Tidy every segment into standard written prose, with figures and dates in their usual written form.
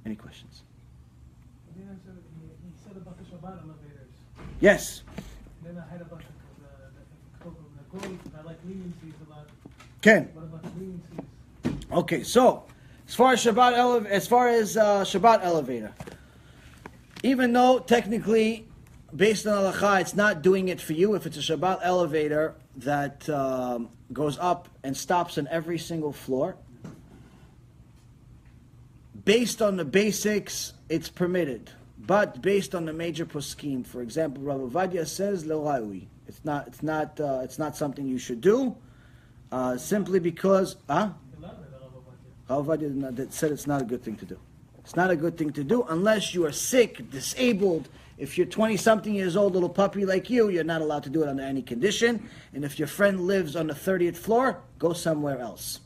Any questions? He said about the Shabbat elevators. Yes. Then I had about the gold. I like leniencies a lot. Ken. What about the leniencies? Okay, so as far as Shabbat elevator, even though technically, based on halakha, it's not doing it for you. If it's a Shabbat elevator that goes up and stops on every single floor, based on the basics, it's permitted. But based on the major poskim, for example, Rabbi Ovadia says le'ra'ui. It's not something you should do, simply because. Rabbi Ovadia said it's not a good thing to do. It's not a good thing to do unless you are sick, disabled. If you're 20-something years old, little puppy like you're not allowed to do it under any condition. And if your friend lives on the 30th floor, go somewhere else.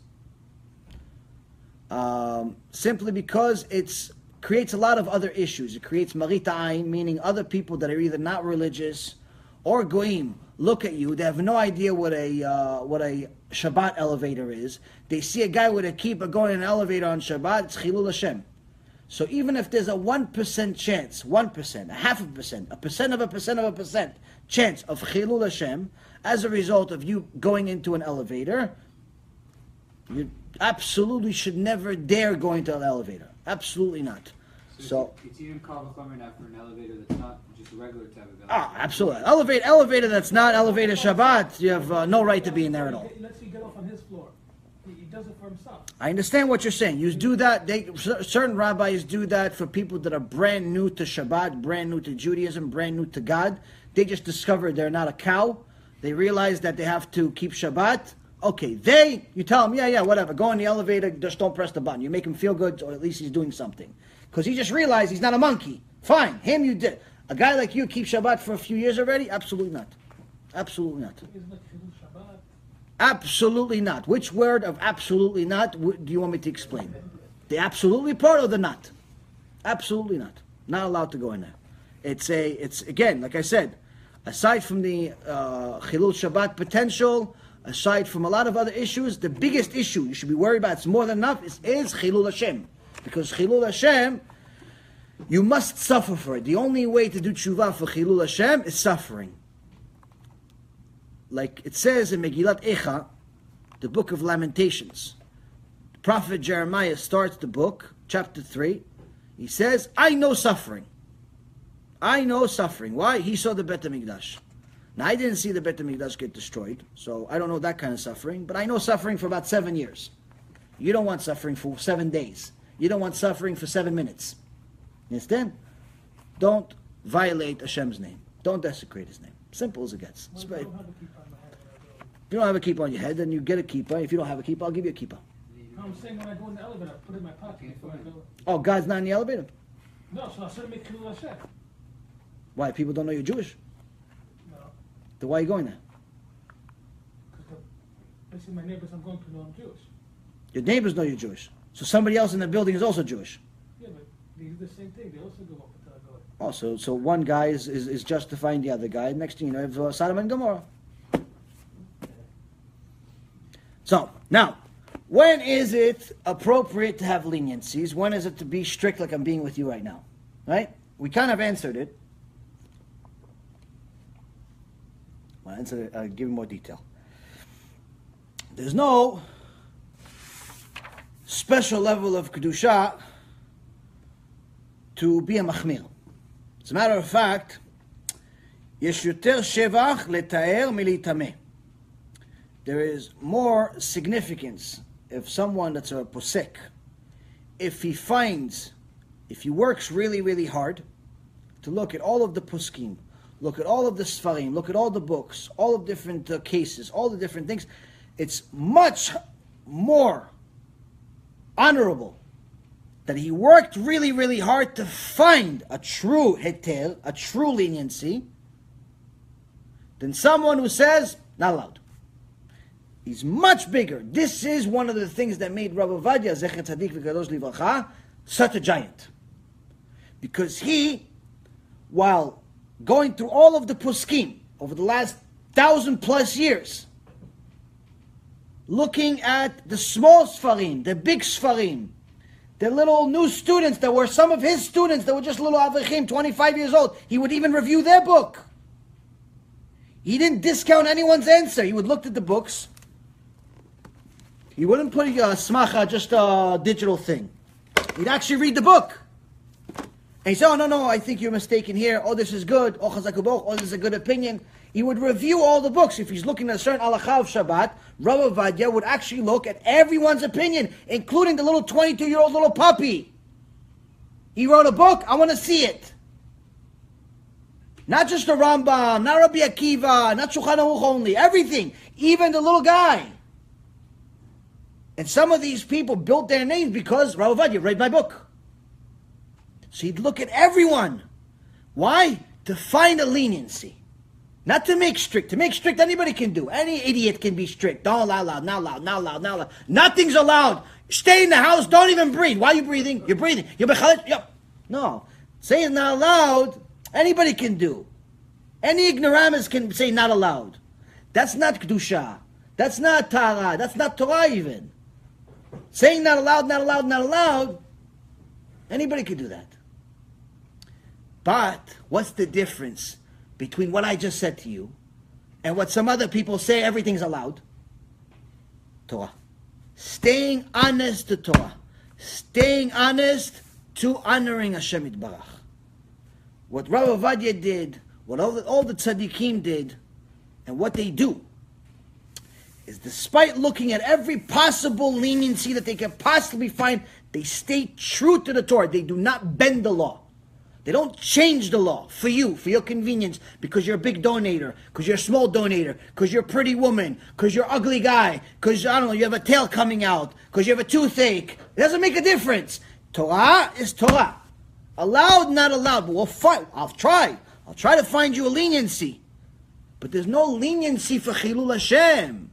Simply because it creates a lot of other issues. It creates marita ayin, meaning other people that are either not religious or goyim look at you. They have no idea what a Shabbat elevator is. They see a guy with a kippah going in an elevator on Shabbat. It's chilul Hashem. So even if there's a 1% chance, 1%, a half a percent, a percent of a percent of a percent chance of chilul Hashem as a result of you going into an elevator, you absolutely should never dare go into an elevator. Absolutely not. So it's even called a now for an elevator that's not just a regular type of elevator. Absolutely. Elevator that's not elevator Shabbat, you have no right to be in there at all. Let's say get off on his floor. He does it for himself. I understand what you're saying. You do that. Certain rabbis do that for people that are brand new to Shabbat, brand new to Judaism, brand new to God. They just discovered they're not a cow. They realize that they have to keep Shabbat. Okay, you tell him, yeah, whatever. Go in the elevator, just don't press the button. You make him feel good, or at least he's doing something. Because he just realized he's not a monkey. Fine, him you did. A guy like you keep Shabbat for a few years already? Absolutely not. Absolutely not. Absolutely not. Which word of absolutely not do you want me to explain? The absolutely part or the not? Absolutely not. Not allowed to go in there. It's again, like I said, aside from the chilul Shabbat potential, aside from a lot of other issues, the biggest issue you should be worried about, it's more than enough, is chilul Hashem. Because chilul Hashem, you must suffer for it. The only way to do teshuvah for chilul Hashem is suffering. Like it says in Megillat Echa, the book of Lamentations. The prophet Jeremiah starts the book, chapter 3. He says, I know suffering. I know suffering. Why? He saw the Bet HaMikdash. Now, I didn't see the Bet HaMikdash get destroyed, so I don't know that kind of suffering, but I know suffering for about 7 years. You don't want suffering for 7 days. You don't want suffering for 7 minutes. You understand? Don't violate Hashem's name. Don't desecrate His name. Simple as it gets. If you don't have a kippah on your head, then you get a kippah. If you don't have a kippah, I'll give you a kippah. I'm saying when I go in the elevator, I put it in my pocket before I go. Oh, God's not in the elevator? No, so I shouldn't make chilul Hashem. Why? People don't know you're Jewish? No. Then why are you going there? Because basically my neighbors I'm going to know I'm Jewish. Your neighbors know you're Jewish. So somebody else in the building is also Jewish. Yeah, but they do the same thing. They also go up until I go in. Oh, so one guy is justifying the other guy. Next thing you know, you have Sodom and Gomorrah. So, now, when is it appropriate to have leniencies? When is it to be strict like I'm being with you right now? Right? We kind of answered it. I'll answer it, I'll give you more detail. There's no special level of kedusha to be a machmir. As a matter of fact, yesh yoter shevach letaer militameh. There is more significance if someone that's a posek, if he works really, really hard to look at all of the poskim, look at all of the sfarim, look at all the books, all of different cases, all the different things, it's much more honorable that he worked really, really hard to find a true heter, a true leniency, than someone who says, not allowed. He's much bigger. This is one of the things that made Rabbi Ovadia, Zecher Tzadik V'Kadosh Livracha, such a giant. Because he, while going through all of the poskim over the last 1,000+ years, looking at the small sfarim, the big sfarim, The little new students that were some of his students that were just little avrichim, 25 years old, he would even review their book. He didn't discount anyone's answer. He would look at the books. He wouldn't put a smacha, just a digital thing. He'd actually read the book. And he'd say, oh, no, I think you're mistaken here. Oh, this is good. Oh, chazakuboch. Oh, this is a good opinion. He would review all the books. If he's looking at a certain halakha of Shabbat, Rabbi Ovadia would actually look at everyone's opinion, including the little 22-year-old little puppy. He wrote a book. I want to see it. Not just the Rambam, not Rabbi Akiva, not Shulchan Aruch only. Everything. Even the little guy. And some of these people built their names because Rabbi Ovadia read my book. So he'd look at everyone. Why? To find a leniency. Not to make strict. To make strict, anybody can do. Any idiot can be strict. Don't allow loud, not loud, not loud, not loud. Nothing's allowed. Stay in the house, don't even breathe. Why are you breathing? You're breathing. You're bechalet. Yep. No. Saying not allowed, anybody can do. Any ignoramus can say not allowed. That's not Kedusha. That's not Torah. That's not Torah even. Saying not allowed, not allowed, not allowed, anybody can do that. But what's the difference between what I just said to you and what some other people say everything's allowed? Torah. Staying honest to Torah. Staying honest to honoring Hashem Yitbarach. What Rabbi Ovadia did, what all the tzaddikim did, and what they do, is despite looking at every possible leniency that they can possibly find, they stay true to the Torah. They do not bend the law. They don't change the law for you, for your convenience, because you're a big donator, because you're a small donator, because you're a pretty woman, because you're an ugly guy, because, I don't know, you have a tail coming out, because you have a toothache. It doesn't make a difference. Torah is Torah. Allowed, not allowed, but we'll fight. I'll try to find you a leniency. But there's no leniency for Chilul Hashem.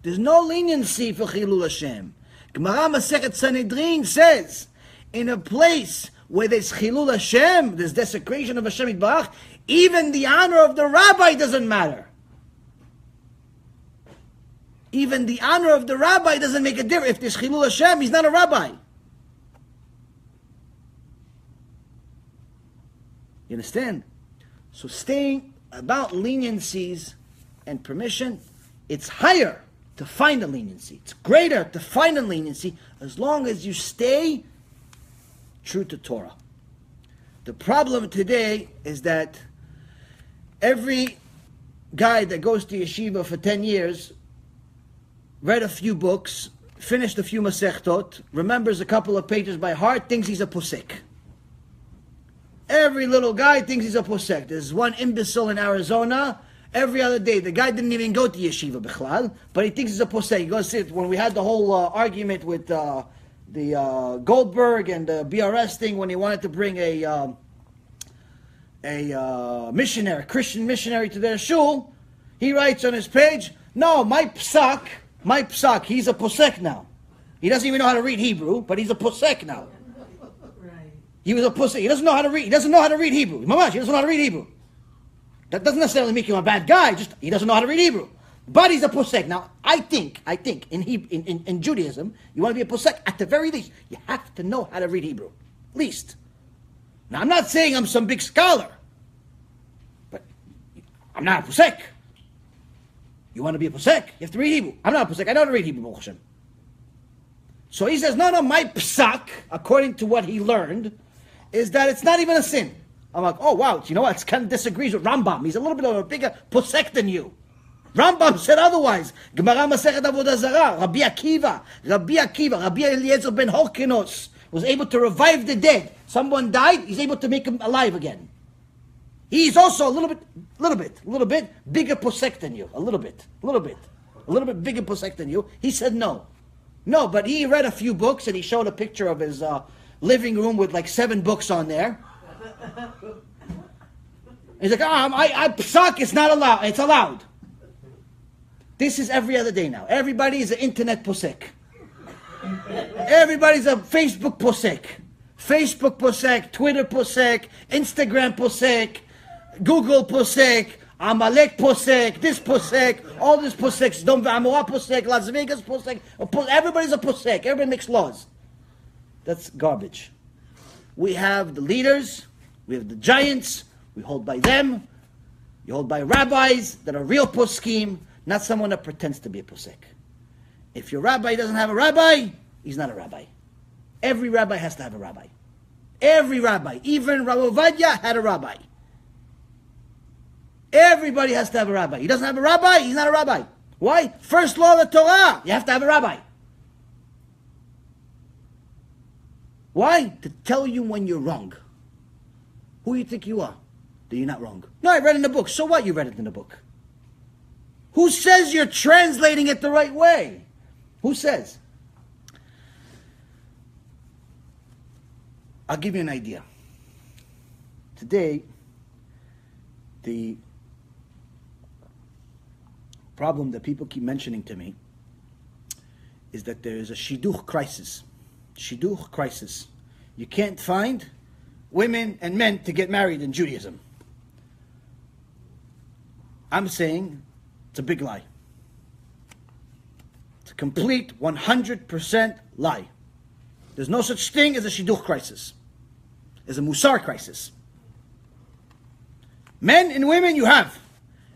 There's no leniency for Chilul Hashem. Gemara Masechet Sanhedrin says, in a place where there's Chilul Hashem, there's desecration of Hashem Yitbarach, even the honor of the rabbi doesn't matter. Even the honor of the rabbi doesn't make a difference. If there's Chilul Hashem, he's not a rabbi. You understand? So staying about leniencies and permission, it's higher to find a leniency. It's greater to find a leniency as long as you stay true to Torah. The problem today is that every guy that goes to yeshiva for 10 years, read a few books, finished a few masechtot, remembers a couple of pages by heart, thinks he's a posek. Every little guy thinks he's a posek. There's one imbecile in Arizona, every other day. The guy didn't even go to yeshiva bichlal, but he thinks he's a posek. He goes sit. When we had the whole argument with the Goldberg and the BRS thing, when he wanted to bring a missionary, Christian missionary to their shul, he writes on his page, no, my psak, he's a posek now. He doesn't even know how to read Hebrew, but he's a posek now. He was a posek. He doesn't know how to read. He doesn't know how to read Hebrew. Mamash, he doesn't know how to read Hebrew. That doesn't necessarily make him a bad guy. Just he doesn't know how to read Hebrew. But he's a posek. Now, I think in Judaism, you want to be a posek, at the very least, you have to know how to read Hebrew. Least. Now, I'm not saying I'm some big scholar, but I'm not a posek. You want to be a posek? You have to read Hebrew. I'm not a posek. I know how to read Hebrew, Baruch Hashem. So he says, no, my psak, according to what he learned, is that it's not even a sin. I'm like, oh, wow, you know what? It kind of disagrees with Rambam. He's a little bit of a bigger posek than you. Rambam said otherwise. Gemara Masechet Avodah Zarah, Rabbi Eliezer ben Horkinos was able to revive the dead. Someone died, he's able to make him alive again. He's also a little bit bigger posek than you. A little bit bigger posek than you. He said no, but he read a few books and he showed a picture of his living room with like 7 books on there. He's like, I psak, it's not allowed. It's allowed. This is every other day now. Everybody is an internet posek. Everybody's a Facebook posek, Twitter posek, Instagram posek, Google posek, Amalek posek, this posek, all these poseks, Dom V'Amora posek, Las Vegas posek. Everybody's a posek. Everybody makes laws. That's garbage. We have the leaders, we have the giants, we hold by them. You hold by rabbis that are real poskim, not someone that pretends to be a posek. If your rabbi doesn't have a rabbi, he's not a rabbi. Every rabbi has to have a rabbi. Every rabbi, even Rabbi Ovadia had a rabbi. Everybody has to have a rabbi. He doesn't have a rabbi, he's not a rabbi. Why? First law of the Torah, you have to have a rabbi. Why? To tell you when you're wrong. Who do you think you are? That you're not wrong. No, I read in the book. So what? You read it in the book. Who says you're translating it the right way? Who says? I'll give you an idea. Today, the problem that people keep mentioning to me is that there is a Shidduch crisis. Shidduch crisis. You can't find women and men to get married in Judaism. I'm saying it's a big lie. It's a complete 100% lie. There's no such thing as a Shidduch crisis. There's a Mussar crisis. Men and women you have.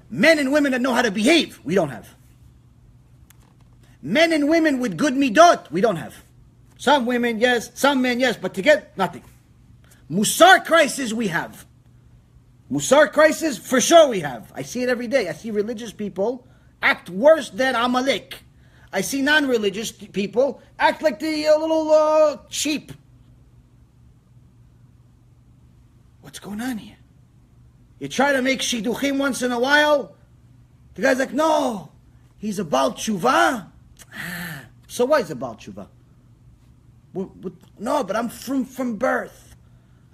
Men and women that know how to behave, we don't have. Men and women with good midot, we don't have. Some women, yes. Some men, yes. But to get, nothing. Mussar crisis, we have. Mussar crisis, for sure we have. I see it every day. I see religious people act worse than Amalek. I see non-religious people act like the little sheep. What's going on here? You try to make shidduchim once in a while. The guy's like, no, he's a Baal Teshuvah. So why is a Baal Teshuvah? No, but I'm from birth.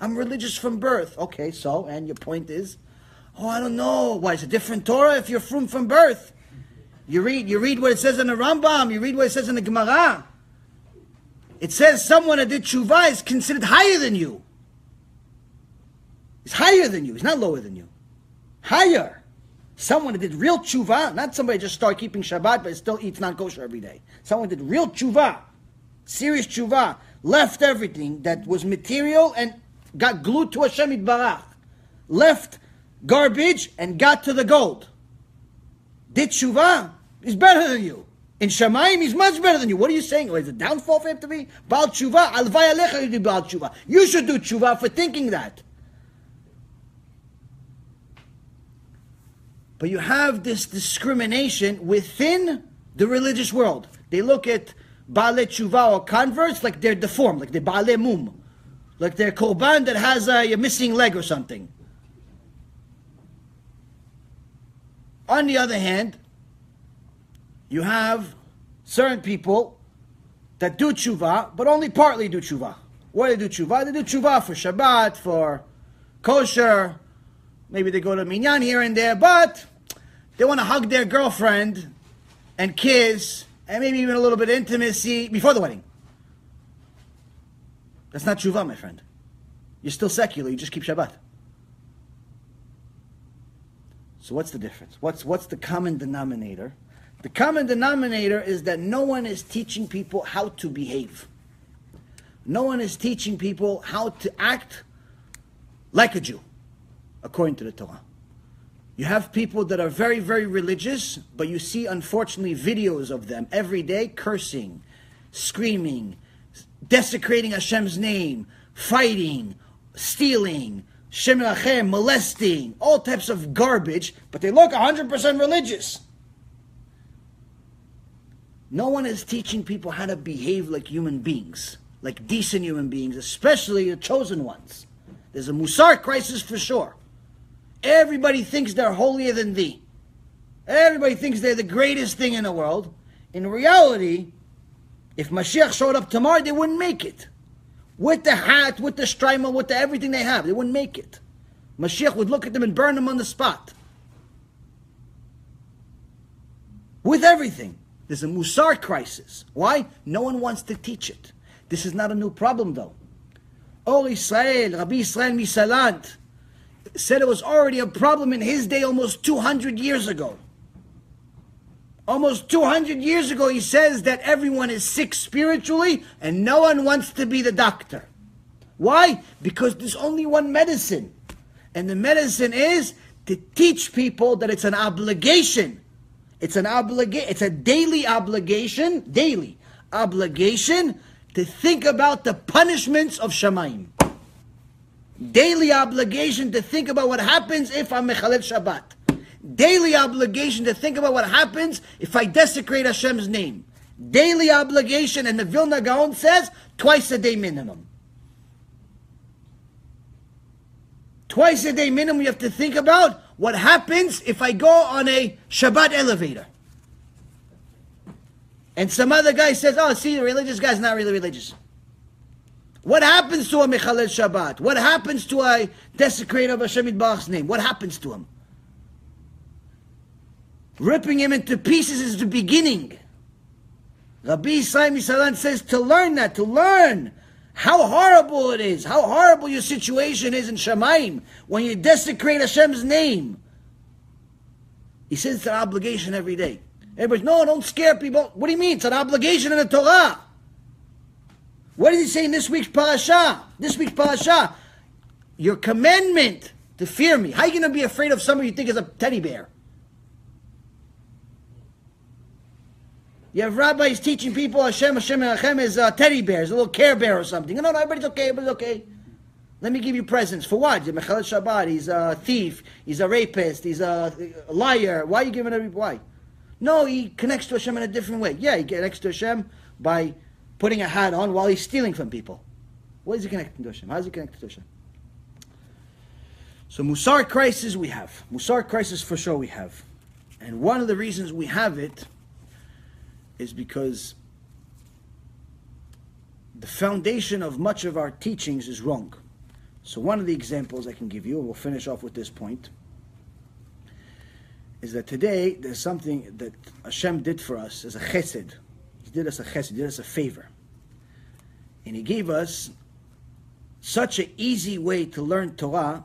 I'm religious from birth. Okay, so, and your point is, oh, I don't know. Why, it's a different Torah if you're from birth? You read what it says in the Rambam. You read what it says in the Gemara. It says someone that did teshuvah is considered higher than you. He's higher than you. He's not lower than you. Higher. Someone that did real teshuvah, not somebody just started keeping Shabbat but still eats non-kosher every day. Someone did real teshuvah, serious teshuvah, left everything that was material and got glued to HaShem Yitbarach. Left garbage and got to the gold. Did teshuvah, he's better than you. In Shamayim, he's much better than you. What are you saying? Oh, is it a downfall for him to be? Baal teshuvah, alvay alecha you do Baal teshuvah. You should do teshuvah for thinking that. But you have this discrimination within the religious world. They look at Baalei Teshuvah or converts like they're deformed, like they're Baalei Mum. Like they're Korban that has a missing leg or something. On the other hand, you have certain people that do teshuvah, but only partly do teshuvah. What do they do teshuvah? They do teshuvah for Shabbat, for kosher. Maybe they go to minyan here and there, but they want to hug their girlfriend and kiss, and maybe even a little bit of intimacy before the wedding. That's not teshuvah, my friend. You're still secular, you just keep Shabbat. So what's the difference? What's the common denominator? The common denominator is that no one is teaching people how to behave. No one is teaching people how to act like a Jew, according to the Torah. You have people that are very, very religious, but you see, unfortunately, videos of them every day cursing, screaming, desecrating Hashem's name, fighting, stealing, Shem molesting, all types of garbage, but they look 100% religious. No one is teaching people how to behave like human beings, like decent human beings, especially the chosen ones. There's a Mussar crisis for sure. Everybody thinks they're holier than thee. Everybody thinks they're the greatest thing in the world. In reality, if Mashiach showed up tomorrow, they wouldn't make it. With the hat, with the strimer, with the everything they have, they wouldn't make it. Mashiach would look at them and burn them on the spot. With everything. There's a Mussar crisis. Why? No one wants to teach it. This is not a new problem though. Or Israel, Rabbi Israel Misalant, said it was already a problem in his day almost 200 years ago. Almost 200 years ago, he says that everyone is sick spiritually and no one wants to be the doctor. Why? Because there's only one medicine. And the medicine is to teach people that it's an obligation. It's a daily obligation to think about the punishments of Shamayim. Daily obligation to think about what happens if I'm mechalel Shabbat. Daily obligation to think about what happens if I desecrate Hashem's name. Daily obligation, and the Vilna Gaon says, twice a day minimum. Twice a day minimum you have to think about what happens if I go on a Shabbat elevator. And some other guy says, oh, see, the religious guy's not really religious. What happens to a mechalel Shabbat? What happens to a desecrator of Hashem Yitbarach's name? What happens to him? Ripping him into pieces is the beginning. Rabbi Yisrael Misalan says to learn that, to learn how horrible it is, how horrible your situation is in Shamayim when you desecrate Hashem's name. He says it's an obligation every day. Everybody's, no, don't scare people. What do you mean? It's an obligation in the Torah. What did he say in this week's parasha? This week's parasha, your commandment to fear me. How are you going to be afraid of somebody you think is a teddy bear? You have rabbis teaching people Hashem is a teddy bear, is a little Care Bear or something. No, everybody's okay. Let me give you presents. For what? He's a mechalel Shabbat, he's a thief, he's a rapist, he's a liar. Why are you giving everybody? Why? No, he connects to Hashem in a different way. Yeah, he connects to Hashem by putting a hat on while he's stealing from people. What is he connecting to Hashem? How is he connected to Hashem? So Mussar crisis we have. Mussar crisis for sure we have. And one of the reasons we have it is because the foundation of much of our teachings is wrong. So one of the examples I can give you, and we'll finish off with this point, is that today there's something that Hashem did for us as a chesed. He did us a chesed, he did us a favor. And he gave us such an easy way to learn Torah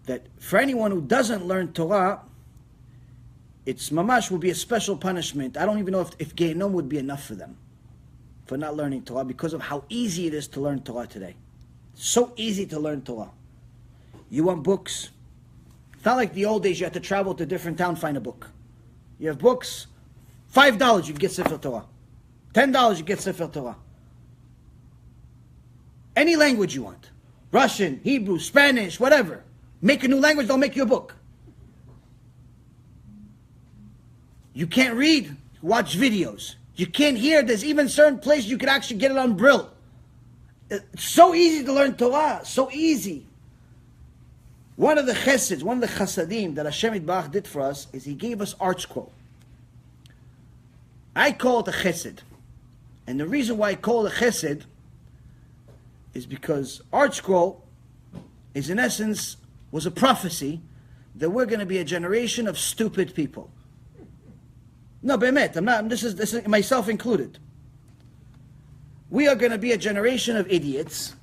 that for anyone who doesn't learn Torah, it's mamash will be a special punishment. I don't even know if Gehinnom would be enough for them for not learning Torah because of how easy it is to learn Torah today. So easy to learn Torah. You want books? It's not like the old days you had to travel to a different town, find a book. You have books, $5 you get Sefer Torah. $10 you get Sefer Torah. Any language you want. Russian, Hebrew, Spanish, whatever. Make a new language, they'll make you a book. You can't read, watch videos. You can't hear, there's even certain places you can actually get it on Brill. It's so easy to learn Torah, so easy. One of the cheseds, one of the chasadim that Hashem Yitbarach did for us is He gave us art scroll. I call it a chesed. And the reason why I call it a chesed is because art scroll is in essence, was a prophecy that we're going to be a generation of stupid people. No, be'emet, this is myself included. We are going to be a generation of idiots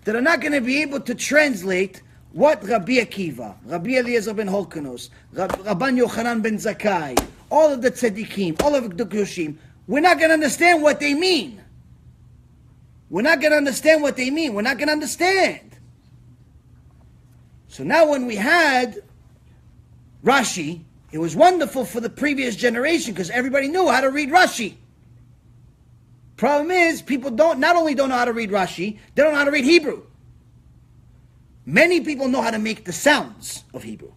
that are not going to be able to translate what Rabbi Akiva, Rabbi Eliezer ben Holkanos, Rabban Yochanan ben Zakkai, all of the tzaddikim, all of the Kedoshim, we're not going to understand what they mean. We're not going to understand what they mean. We're not going to understand. So now when we had Rashi, it was wonderful for the previous generation because everybody knew how to read Rashi. Problem is, people not only don't know how to read Rashi, they don't know how to read Hebrew. Many people know how to make the sounds of Hebrew.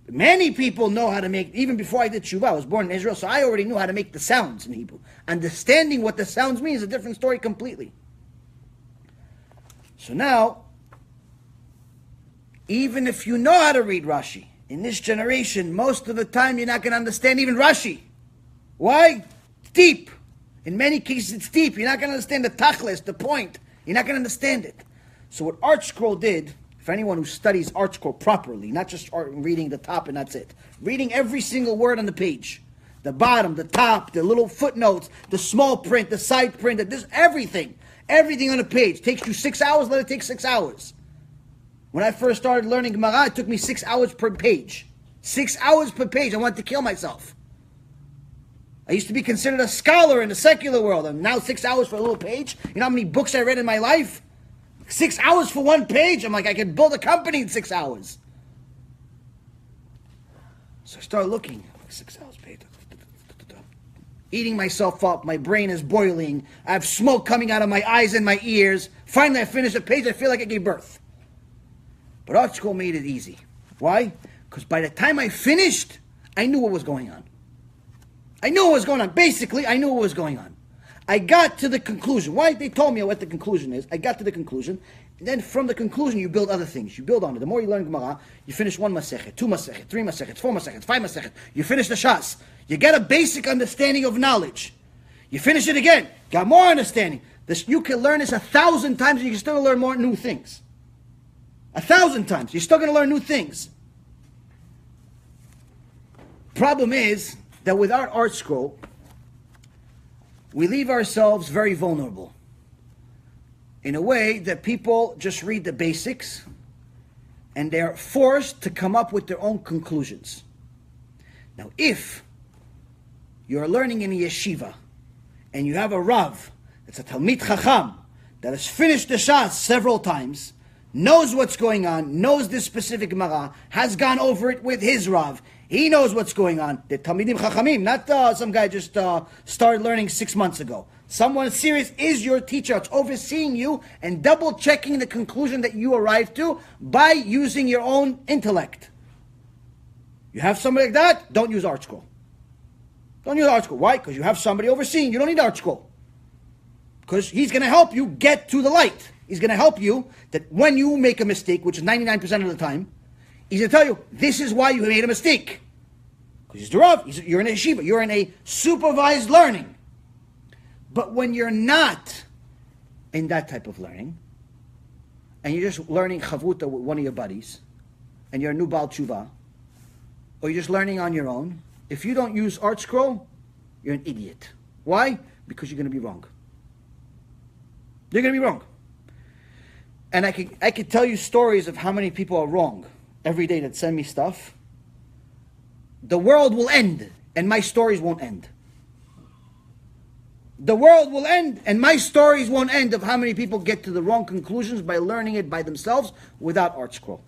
Many people know how to make, even before I did teshuvah, I was born in Israel, so I already knew how to make the sounds in Hebrew. Understanding what the sounds mean is a different story completely. So now, even if you know how to read Rashi, in this generation, most of the time you're not going to understand even Rashi. Why? It's deep. In many cases it's deep. You're not going to understand the tachlis, the point. You're not going to understand it. So what Art Scroll did, for anyone who studies Art Scroll properly, not just reading the top and that's it, reading every single word on the page, the bottom, the top, the little footnotes, the small print, the side print, everything on the page. Takes you 6 hours, let it take 6 hours. When I first started learning Gemara, it took me 6 hours per page. 6 hours per page. I wanted to kill myself. I used to be considered a scholar in the secular world, and now 6 hours for a little page. You know how many books I read in my life? 6 hours for one page? I'm like, I could build a company in 6 hours. So I started looking, 6 hours page. Eating myself up, my brain is boiling, I have smoke coming out of my eyes and my ears. Finally I finished a page, I feel like I gave birth. But art school made it easy. Why? Because by the time I finished, I knew what was going on. I knew what was going on. Basically, I knew what was going on. I got to the conclusion. Why? They told me what the conclusion is. I got to the conclusion. And then from the conclusion, you build other things. You build on it. The more you learn Gemara, you finish 1 Masechet, 2 Masechet, 3 Masechet, 4 Masechet, 5 Masechet. You finish the Shas. You get a basic understanding of knowledge. You finish it again. Got more understanding. You can learn this 1,000 times and you can still learn more new things. 1,000 times. You're still going to learn new things. Problem is that without art scroll, we leave ourselves very vulnerable. In a way that people just read the basics and they're forced to come up with their own conclusions. Now, if you're learning in a yeshiva and you have a Rav that's a Talmid Chacham that has finished the Shas several times, knows what's going on, knows this specific Gemara, has gone over it with his Rav, he knows what's going on. The Talmidim Chachamim, not some guy just started learning 6 months ago. Someone serious is your teacher. It's overseeing you and double checking the conclusion that you arrived to by using your own intellect. You have somebody like that, don't use art scroll. Don't use art scroll. Why? Because you have somebody overseeing. You don't need art scroll. Because he's going to help you get to the light. He's going to help you that when you make a mistake, which is 99% of the time, he's going to tell you, this is why you made a mistake. Because he's the Rav. You're in a yeshiva. You're in a supervised learning. But when you're not in that type of learning, and you're just learning chavuta with one of your buddies, and you're a new Baal Tshuva, or you're just learning on your own, if you don't use art scroll, you're an idiot. Why? Because you're going to be wrong. You're going to be wrong. And I could tell you stories of how many people are wrong every day that send me stuff. The world will end, and my stories won't end. The world will end, and my stories won't end of how many people get to the wrong conclusions by learning it by themselves without art scroll.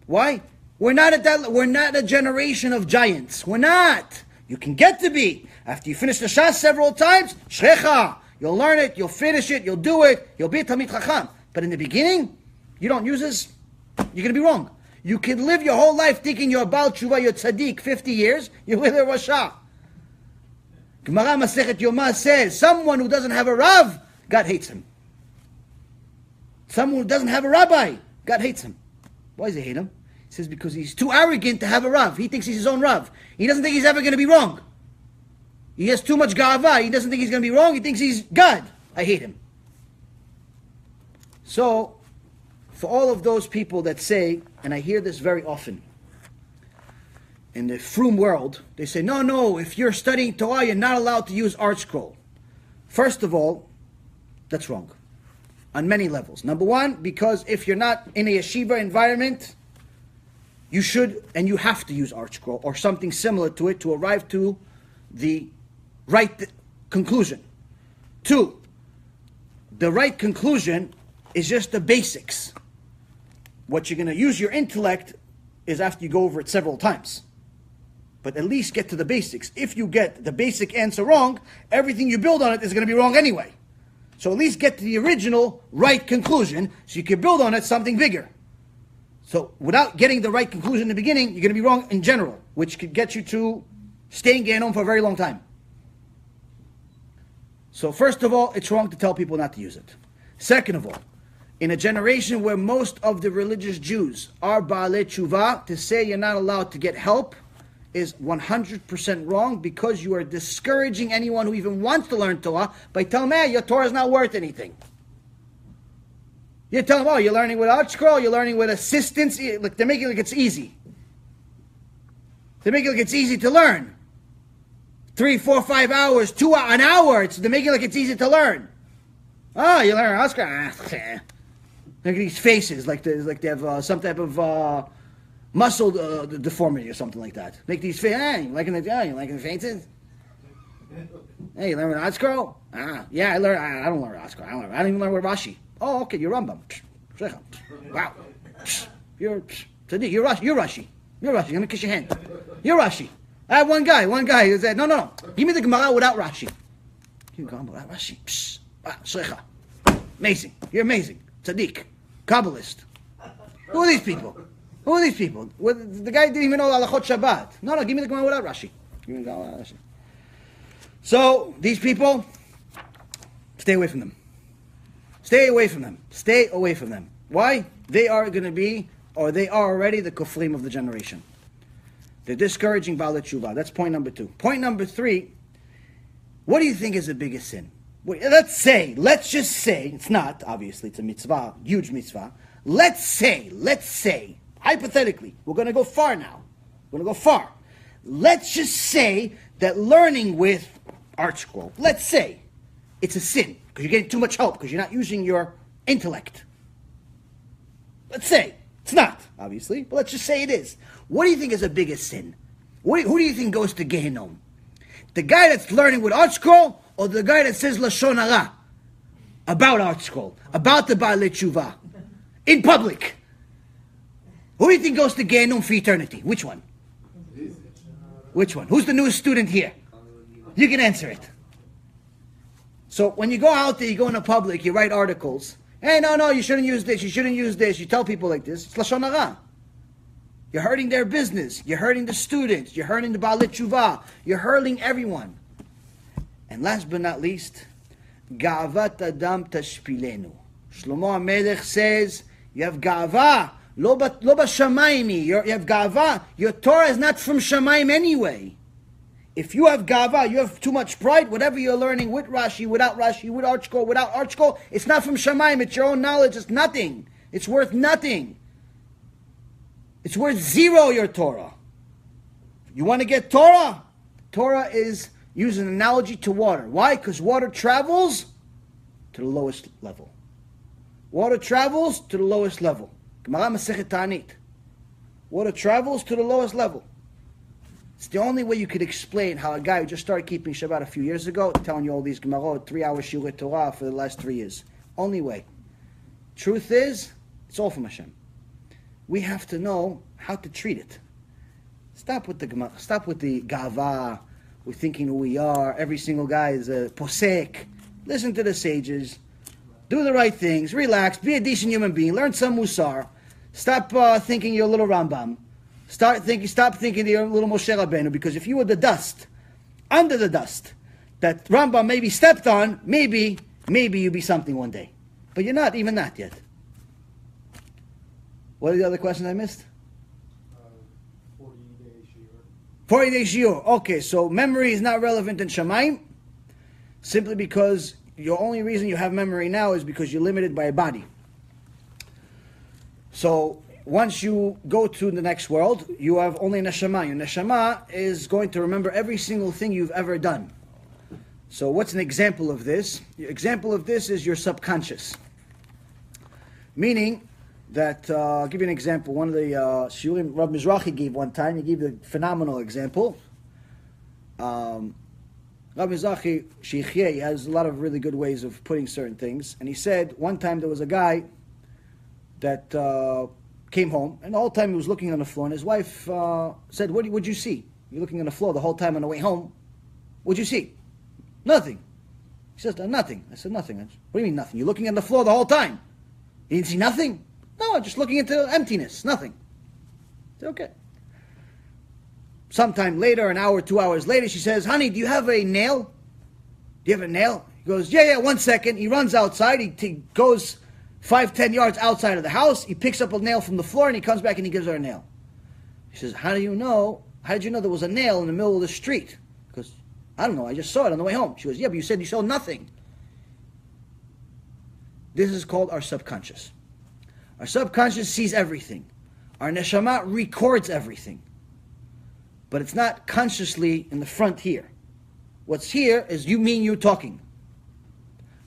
Why? We're not a generation of giants. We're not. You can get to be. After you finish the Shas several times, shrecha. You'll learn it, you'll finish it, you'll do it, you'll be a Talmid Chacham. But in the beginning, you don't use this, you're going to be wrong. You can live your whole life thinking you're a Baal Tshuva, you're tzaddik, 50 years, you're with a Rasha. Gemara Masechet Yomah says, someone who doesn't have a Rav, God hates him. Someone who doesn't have a rabbi, God hates him. Why does he hate him? He says because he's too arrogant to have a Rav. He thinks he's his own Rav. He doesn't think he's ever going to be wrong. He has too much ga'ava. He doesn't think he's going to be wrong. He thinks he's God. I hate him. So, for all of those people that say, and I hear this very often, in the frum world, they say, no, if you're studying Torah, you're not allowed to use art scroll. First of all, that's wrong. On many levels. Number one, because if you're not in a yeshiva environment, you should and you have to use art scroll or something similar to it to arrive to the right conclusion. Two, the right conclusion is just the basics. What you're going to use your intellect is after you go over it several times. But at least get to the basics. If you get the basic answer wrong, everything you build on it is going to be wrong anyway. So at least get to the original right conclusion so you can build on it something bigger. So without getting the right conclusion in the beginning, you're going to be wrong in general, which could get you to staying Gehenom for a very long time. So first of all, it's wrong to tell people not to use it. Second of all, in a generation where most of the religious Jews are Baalei Teshuvah, to say you're not allowed to get help is 100% wrong because you are discouraging anyone who even wants to learn Torah by telling them, hey, your Torah is not worth anything. You tell them, oh, you're learning with art scroll, you're learning with assistance. Look, they're making it like it's easy. They make it like it's easy to learn. 3, 4, 5 hours, an hour. They're making it like it's easy to learn. Oh, you learn art scroll. Look at these faces, like they have some type of muscle deformity or something like that. Make these faces. You liking the faces? Hey, you learn with Artscroll? Yeah, I learned. I don't learn Artscroll. I don't even learn with Rashi. Oh, okay, you're Rambam. Wow. You're Tzaddik. You're Rashi. You're Rashi. You're gonna kiss your hand. You're Rashi. I have one guy who said, no. Give me the Gemara without Rashi. You go without Rashi. Psh. Wow, Shrecha. Amazing. You're amazing. Tzaddik. Kabbalist. Who are these people? Well, the guy didn't even know halachot Shabbat. No, give me the Gemara without Rashi. Give me the Gemara without Rashi. So, these people, stay away from them. Stay away from them. Why? They are going to be, or they are already, the kofrim of the generation. They're discouraging Baalei Teshuvah. That's point number 2. Point number 3, what do you think is the biggest sin? Let's just say, it's not, obviously, it's a mitzvah, huge mitzvah. Let's say, hypothetically, we're going to go far now. Let's just say that learning with art scroll, let's say, it's a sin, because you're getting too much help, because you're not using your intellect. Let's say, it's not, obviously, but let's just say it is. What do you think is the biggest sin? Who do you think goes to Gehenom? The guy that's learning with art scroll, or the guy that says Lashon Hara about art scroll, about the Baalei Teshuvah, in public? Who do you think goes to Gehenom for eternity? Which one? Who's the newest student here? You can answer it. So when you go out there, you go in the public, you write articles. Hey, no, you shouldn't use this, You tell people like this. It's Lashon Hara. You're hurting their business. You're hurting the students. You're hurting the Baalei Teshuvah. You're hurting everyone. And last but not least, Ga'avat Adam Tashpilenu. Shlomo HaMelech says, you have Ga'ava, lo b'shamayim. You have Ga'ava. Your Torah is not from Shamayim anyway. If you have Ga'ava, you have too much pride, whatever you're learning with Rashi, without Rashi, with Art Scroll, without Art Scroll, it's not from Shamayim, it's your own knowledge, it's nothing. It's worth nothing. It's worth zero, your Torah. You want to get Torah? Torah is, use an analogy to water. Why? Because water travels to the lowest level. Water travels to the lowest level. Gemara Masechet Ta'anit. Water travels to the lowest level. It's the only way you could explain how a guy who just started keeping Shabbat a few years ago, telling you all these Gemarot, 3-hour Shiurei Torah for the last 3 years. Only way. Truth is, it's all from Hashem. We have to know how to treat it. Stop with the Gemara. Stop with the Gava. We're thinking who we are. Every single guy is a posek. Listen to the sages. Do the right things. Relax. Be a decent human being. Learn some Mussar. Stop thinking you're a little Rambam. Stop thinking that you're a little Moshe Rabbeinu, because if you were the dust, under the dust, that Rambam maybe stepped on, maybe you'll be something one day. But you're not even that yet. What are the other questions I missed? 40-day shiur. 40-day shiur. Okay, so memory is not relevant in Shamayim, simply because your only reason you have memory now is because you're limited by a body. So once you go to the next world, you have only neshama. Your neshama is going to remember every single thing you've ever done. So what's an example of this? An example of this is your subconscious. Meaning that, I'll give you an example. One of the shiurim Rabbi Mizrahi gave one time, he gave a phenomenal example. Rabbi Mizrahi, Sheikhye, he has a lot of really good ways of putting certain things. And he said, one time there was a guy that came home, and the whole time he was looking on the floor, and his wife said, what'd you see? You're looking on the floor the whole time on the way home. What'd you see? Nothing. He says, nothing. I said, nothing. What do you mean nothing? You're looking on the floor the whole time. You didn't see nothing? No, I'm just looking into emptiness. Nothing. I said, okay. Sometime later, an hour, 2 hours later, she says, honey, do you have a nail? Do you have a nail? He goes, yeah, 1 second. He runs outside. He goes 5-10 yards outside of the house. He picks up a nail from the floor, and he comes back and he gives her a nail. He says, how did you know there was a nail in the middle of the street? Because, I don't know, I just saw it on the way home. She goes, yeah, but you said you saw nothing. This is called our subconscious. Our subconscious sees everything. Our neshama records everything. But it's not consciously in the front here. What's here is you talking.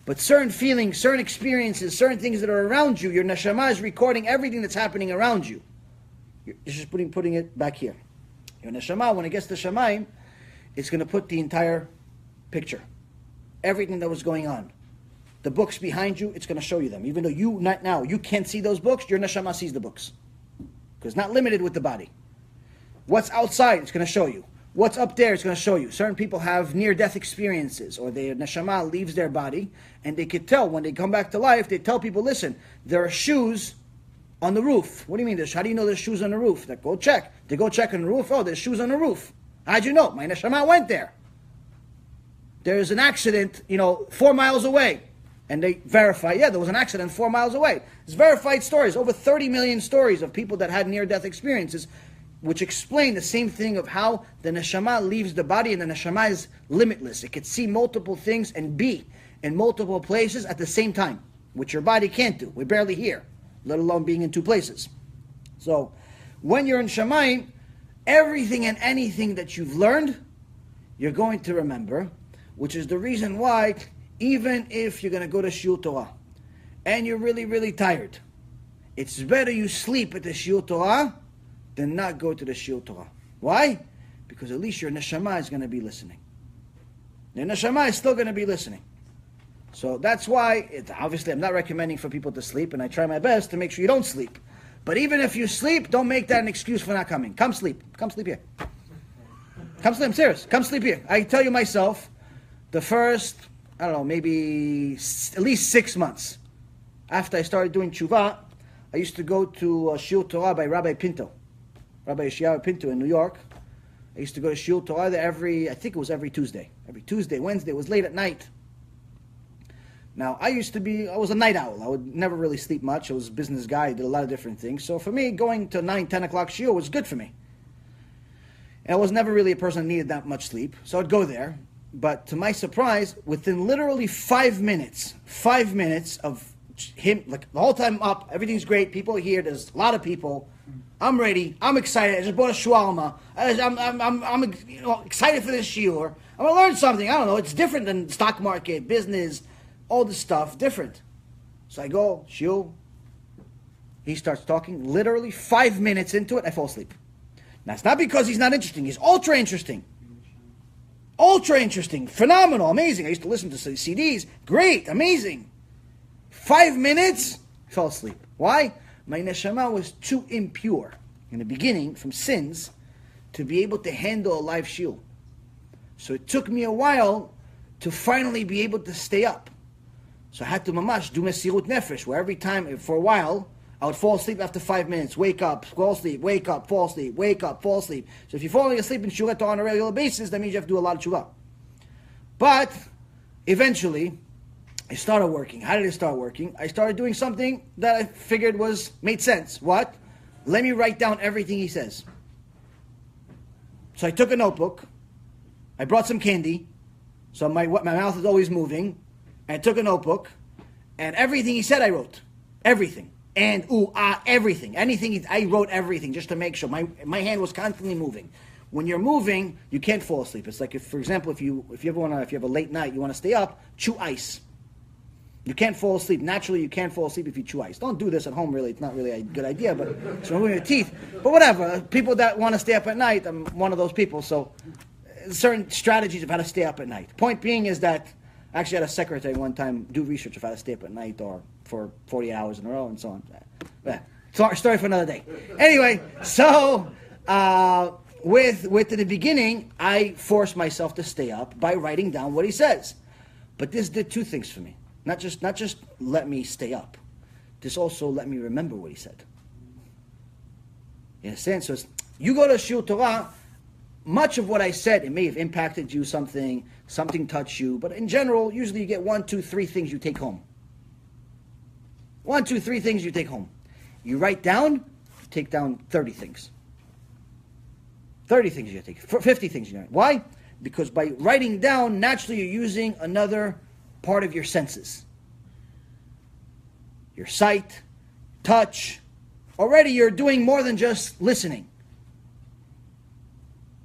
But certain feelings, certain experiences, certain things that are around you, your neshama is recording everything that's happening around you. You're just putting it back here. Your neshama, when it gets to Shamayim, it's going to put the entire picture. Everything that was going on. The books behind you, it's going to show you them. Even though you can't see those books, your neshama sees the books. Because it's not limited with the body. What's outside, it's going to show you. What's up there, it's going to show you. Certain people have near-death experiences, or their neshama leaves their body, and they could tell when they come back to life, they tell people, listen, there are shoes on the roof. What do you mean? How do you know there's shoes on the roof? Like, go check. They go check on the roof. Oh, there's shoes on the roof. How'd you know? My neshama went there. There's an accident, 4 miles away. And they verify, yeah, there was an accident 4 miles away. It's verified stories, over 30 million stories of people that had near-death experiences, which explain the same thing of how the neshama leaves the body, and the neshama is limitless. It can see multiple things and be in multiple places at the same time, which your body can't do. We're barely here, let alone being in two places. So, when you're in Shamayim, everything and anything that you've learned, you're going to remember, which is the reason why, even if you're going to go to Shiur Torah, and you're really, really tired, it's better you sleep at the Shiur Torah than not go to the Shiur Torah. Why? Because at least your neshama is going to be listening. Your neshama is still going to be listening. So that's why, obviously I'm not recommending for people to sleep, and I try my best to make sure you don't sleep. But even if you sleep, don't make that an excuse for not coming. Come sleep. Come sleep here. Come sleep, I'm serious. Come sleep here. I tell you myself, the first, I don't know, maybe at least 6 months after I started doing teshuvah, I used to go to Shiur Torah by Rabbi Pinto. Rabbi Yeshua Pinto in New York. I used to go to Shiur Torah there I think it was every Tuesday. Every Tuesday, Wednesday, it was late at night. Now, I was a night owl. I would never really sleep much. I was a business guy. I did a lot of different things. So for me, going to 9, 10 o'clock Shiur was good for me. And I was never really a person that needed that much sleep. So I'd go there. But to my surprise, within literally 5 minutes of him, like the whole time up, everything's great, people are here, there's a lot of people, I'm ready, I'm excited, I just bought a shawarma, I'm excited for this shiur, I'm going to learn something, I don't know, it's different than stock market, business, all this stuff, different. So I go, shiur, he starts talking, literally 5 minutes into it, I fall asleep. Now it's not because he's not interesting, he's ultra interesting. Ultra interesting, phenomenal, amazing. I used to listen to CDs, great, amazing. 5 minutes, fell asleep. Why? My neshama was too impure in the beginning from sins to be able to handle a live shiur. So it took me a while to finally be able to stay up. So I had to mamash do mesirut nefesh, where every time, for a while, I would fall asleep after 5 minutes, wake up, fall asleep, wake up, fall asleep, wake up, fall asleep. So if you're falling asleep in Shiur Torah on a regular basis, that means you have to do a lot of teshuvah. But eventually, I started working. How did I start working? I started doing something that I figured made sense. What? Let me write down everything he says. So I took a notebook, I brought some candy, so my mouth is always moving, and I took a notebook, and everything he said I wrote. Everything. And everything. I wrote everything just to make sure. My hand was constantly moving. When you're moving, you can't fall asleep. It's like, for example, if you have a late night, you want to stay up, chew ice. You can't fall asleep. Naturally, you can't fall asleep if you chew ice. Don't do this at home, really. It's not really a good idea, but it's removing your teeth. But whatever. People that want to stay up at night, I'm one of those people. So, certain strategies of how to stay up at night. Point being is that I actually had a secretary one time do research of how to stay up at night or for 40 hours in a row and so on. But, story for another day. Anyway, so with the beginning, I forced myself to stay up by writing down what he says. But this did two things for me. Not just let me stay up. This also let me remember what he said. You understand? So you go to Shiur Torah, much of what I said, it may have impacted you, something touched you, but in general, usually you get 1, 2, 3 things you take home. 1, 2, 3 things you take home. You write down, you take down 30 things. 30 things you take, 50 things you write. Why? Because by writing down, naturally you're using another part of your senses. Your sight, touch. Already you're doing more than just listening.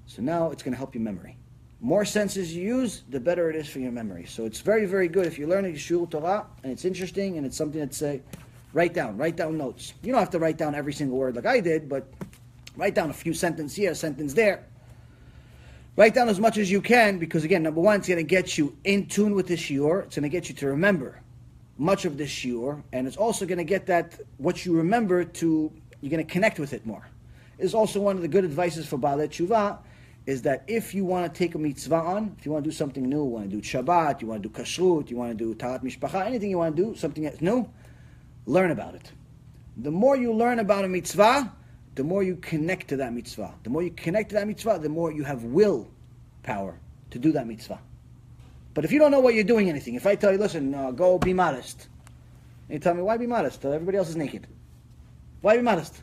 So now it's going to help your memory. More senses you use, the better it is for your memory. So it's very, very good if you learn Shiur Torah and it's interesting and it's something that write down notes. You don't have to write down every single word like I did, but write down a few sentences here, a sentence there. Write down as much as you can, because again, number one, it's going to get you in tune with the shiur. It's going to get you to remember much of the shiur, and it's also going to get that, what you remember, to, you're going to connect with it more. It's also one of the good advices for Baalei Teshuvah, is that if you want to take a mitzvah on, if you want to do something new, you want to do Shabbat, you want to do kashrut, you want to do tarat mishpacha, anything you want to do, something that's new, learn about it. The more you learn about a mitzvah, the more you connect to that mitzvah. The more you connect to that mitzvah, the more you have will power to do that mitzvah. But if you don't know what you're doing anything, if I tell you, listen, go be modest, and you tell me, why be modest? Everybody else is naked. Why be modest?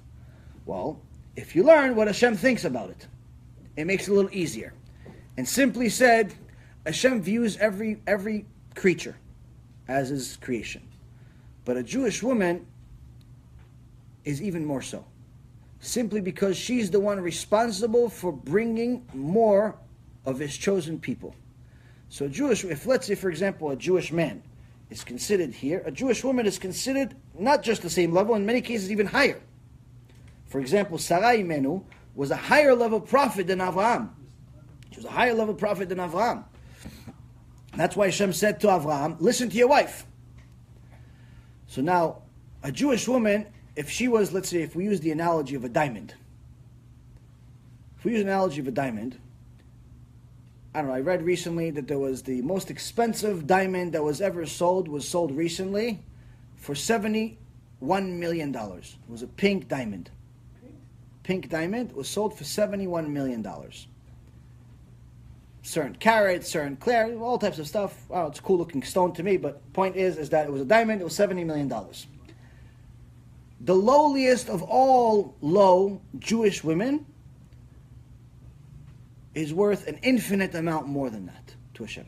Well, if you learn what HaShem thinks about it, it makes it a little easier. And simply said, HaShem views every creature as his creation. But a Jewish woman is even more so. Simply because she's the one responsible for bringing more of his chosen people. So if let's say, for example, a Jewish man is considered here, a Jewish woman is considered not just the same level, in many cases even higher. For example, Sarah Imenu was a higher level prophet than Avraham. She was a higher level prophet than Avraham. That's why Hashem said to Avraham, listen to your wife. So now, a Jewish woman, if she was, let's say, if we use the analogy of a diamond. If we use the analogy of a diamond, I don't know, I read recently that there was the most expensive diamond that was ever sold, was sold recently for $71 million. It was a pink diamond. Pink diamond was sold for $71 million. Certain carats, certain clear, all types of stuff. Wow, it's a cool looking stone to me, but point is that it was a diamond, it was $70 million. The lowliest of all low Jewish women is worth an infinite amount more than that to Hashem.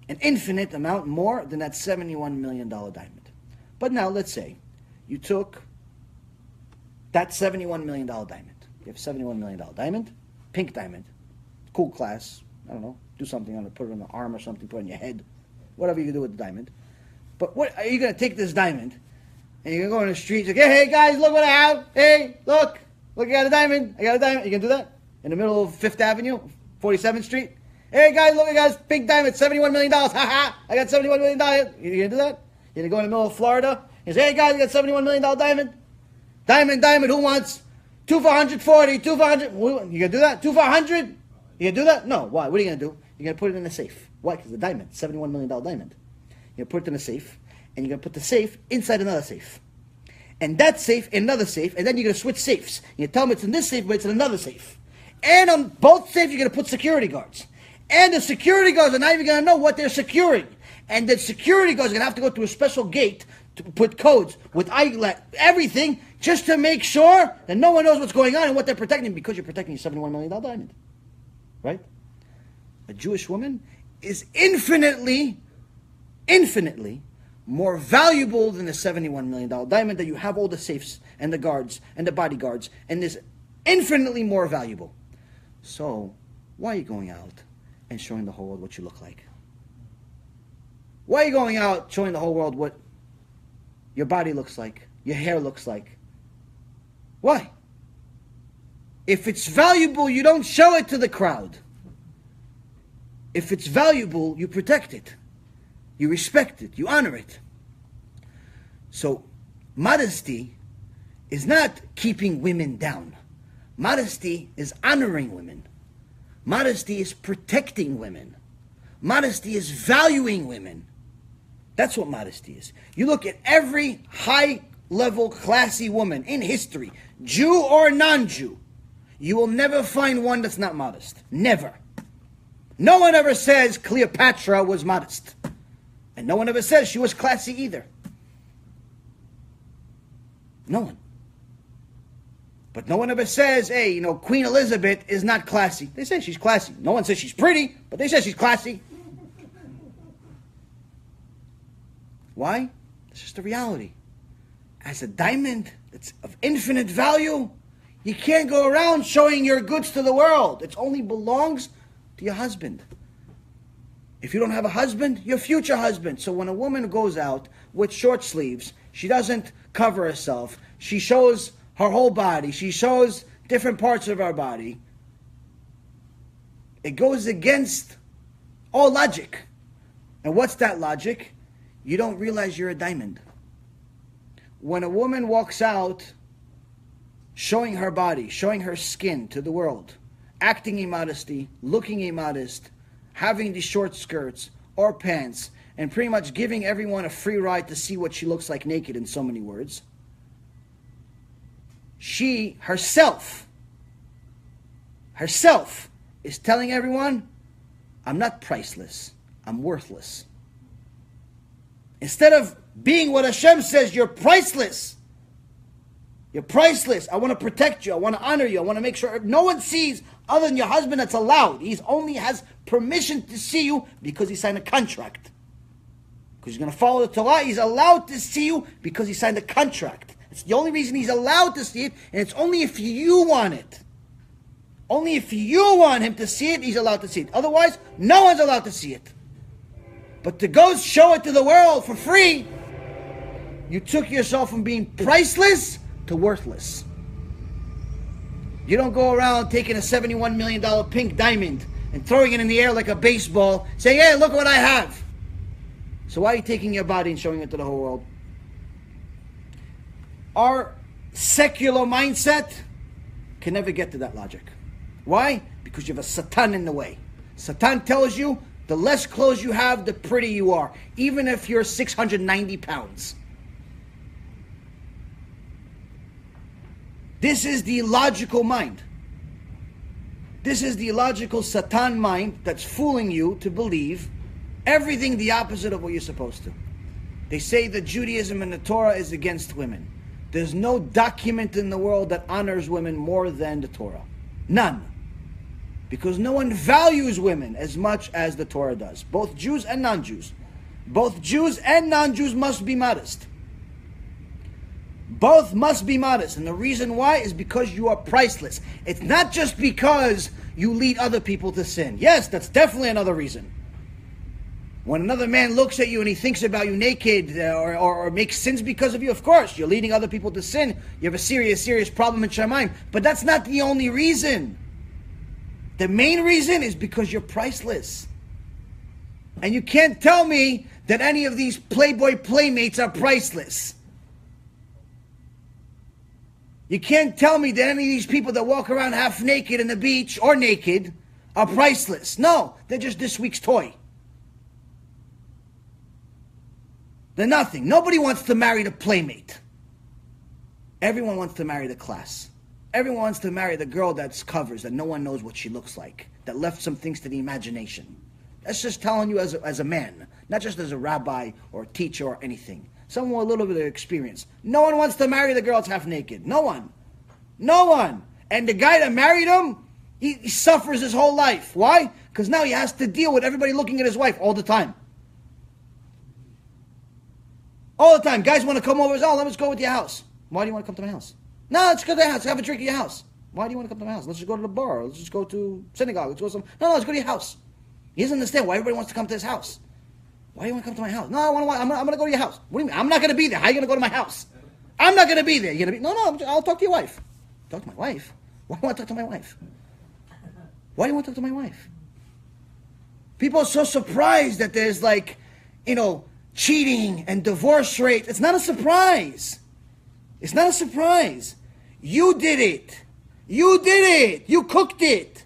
An infinite amount more than that $71 million diamond. But now let's say you took that $71 million diamond. You have a $71 million diamond, pink diamond, cool class, I don't know, do something on it, put it on the arm or something, put it on your head, whatever you can do with the diamond. But what are you going to take this diamond and you're going to go on the streets like, hey guys, look what I have. Hey, look, I got a diamond. I got a diamond. You can do that in the middle of 5th Avenue, 47th Street. Hey guys, look, I got pink diamond, $71 million. Ha ha, I got $71 million. You going to do that? You're going to go in the middle of Florida and say, hey guys, I got $71 million diamond. Diamond, who wants? 2 for 140, 2 for 100. You going to do that? 2 for 100? You going to do that? No. Why? What are you going to do? You're going to put it in a safe. Why? Because the diamond, $71 million diamond. You're going to put it in a safe, and you're going to put the safe inside another safe. And that safe, another safe, and then you're going to switch safes. You tell them it's in this safe, but it's in another safe. And on both safes, you're going to put security guards. And the security guards are not even going to know what they're securing. And the security guards are going to have to go through a special gate to put codes with everything, just to make sure that no one knows what's going on and what they're protecting, because you're protecting your $71 million diamond. Right? A Jewish woman is infinitely more valuable than the $71 million diamond that you have all the safes and the guards and the bodyguards, and is infinitely more valuable. So, why are you going out and showing the whole world what you look like? Why are you going out showing the whole world what your body looks like, your hair looks like? Why? If it's valuable, you don't show it to the crowd. If it's valuable, you protect it. You respect it. You honor it. So, modesty is not keeping women down. Modesty is honoring women. Modesty is protecting women. Modesty is valuing women. That's what modesty is. You look at every high-level, classy woman in history, Jew or non-Jew, you will never find one that's not modest. Never. No one ever says Cleopatra was modest. And no one ever says she was classy either. No one. But no one ever says, hey, Queen Elizabeth is not classy. They say she's classy. No one says she's pretty, but they say she's classy. Why? It's just a reality. As a diamond that's of infinite value, you can't go around showing your goods to the world. It only belongs to your husband. If you don't have a husband, your future husband. So when a woman goes out with short sleeves, she doesn't cover herself. She shows her whole body. She shows different parts of her body. It goes against all logic. And what's that logic? You don't realize you're a diamond. When a woman walks out showing her body, showing her skin to the world, acting immodesty, looking immodest, having these short skirts or pants, and pretty much giving everyone a free ride to see what she looks like naked, in so many words, she herself is telling everyone, I'm not priceless, I'm worthless. Instead of being what HaShem says, you're priceless. You're priceless. I want to protect you. I want to honor you. I want to make sure no one sees other than your husband. That's allowed. He only has permission to see you because he signed a contract. Because he's going to follow the Torah. He's allowed to see you because he signed a contract. It's the only reason he's allowed to see it, and it's only if you want it. Only if you want him to see it, he's allowed to see it. Otherwise, no one's allowed to see it. But to go show it to the world for free, you took yourself from being priceless to worthless. You don't go around taking a $71 million pink diamond and throwing it in the air like a baseball, saying, hey, look what I have. So why are you taking your body and showing it to the whole world? Our secular mindset can never get to that logic. Why? Because you have a Satan in the way. Satan tells you the less clothes you have, the prettier you are, even if you're 690 pounds. This is the logical mind. This is the logical Satan mind that's fooling you to believe everything the opposite of what you're supposed to. They say that Judaism and the Torah is against women. There's no document in the world that honors women more than the Torah. None. Because no one values women as much as the Torah does. Both Jews and non-Jews. Both Jews and non-Jews must be modest. Both must be modest. And the reason why is because you are priceless. It's not just because you lead other people to sin. Yes, that's definitely another reason. When another man looks at you and he thinks about you naked or makes sins because of you, of course, you're leading other people to sin. You have a serious problem in Shamayim. But that's not the only reason. The main reason is because you're priceless. And you can't tell me that any of these Playboy playmates are priceless. You can't tell me that any of these people that walk around half naked in the beach or naked are priceless. No, they're just this week's toy. They're nothing. Nobody wants to marry the playmate. Everyone wants to marry the class. Everyone wants to marry the girl that's covers, that no one knows what she looks like, that left some things to the imagination. That's just telling you as a man, not just as a rabbi or a teacher or anything. Someone with a little bit of experience. No one wants to marry the girl that's half naked. No one. No one. And the guy that married him, he suffers his whole life. Why? Because now he has to deal with everybody looking at his wife all the time. All the time. Guys want to come over and say, oh, let's go with your house. Why do you want to come to my house? No, let's go to the house. Let's have a drink at your house. Why do you want to come to my house? Let's just go to the bar. Let's just go to synagogue. Let's go No, let's go to your house. He doesn't understand why everybody wants to come to his house. Why do you want to come to my house? No, I'm going to go to your house. What do you mean? I'm not going to be there. How are you going to go to my house? I'm not going to be there. You're going to be... No, I'll talk to your wife. Talk to my wife? Why do you want to talk to my wife? Why do you want to talk to my wife? People are so surprised that there's cheating and divorce rate. It's not a surprise. It's not a surprise. You did it. You did it. You cooked it.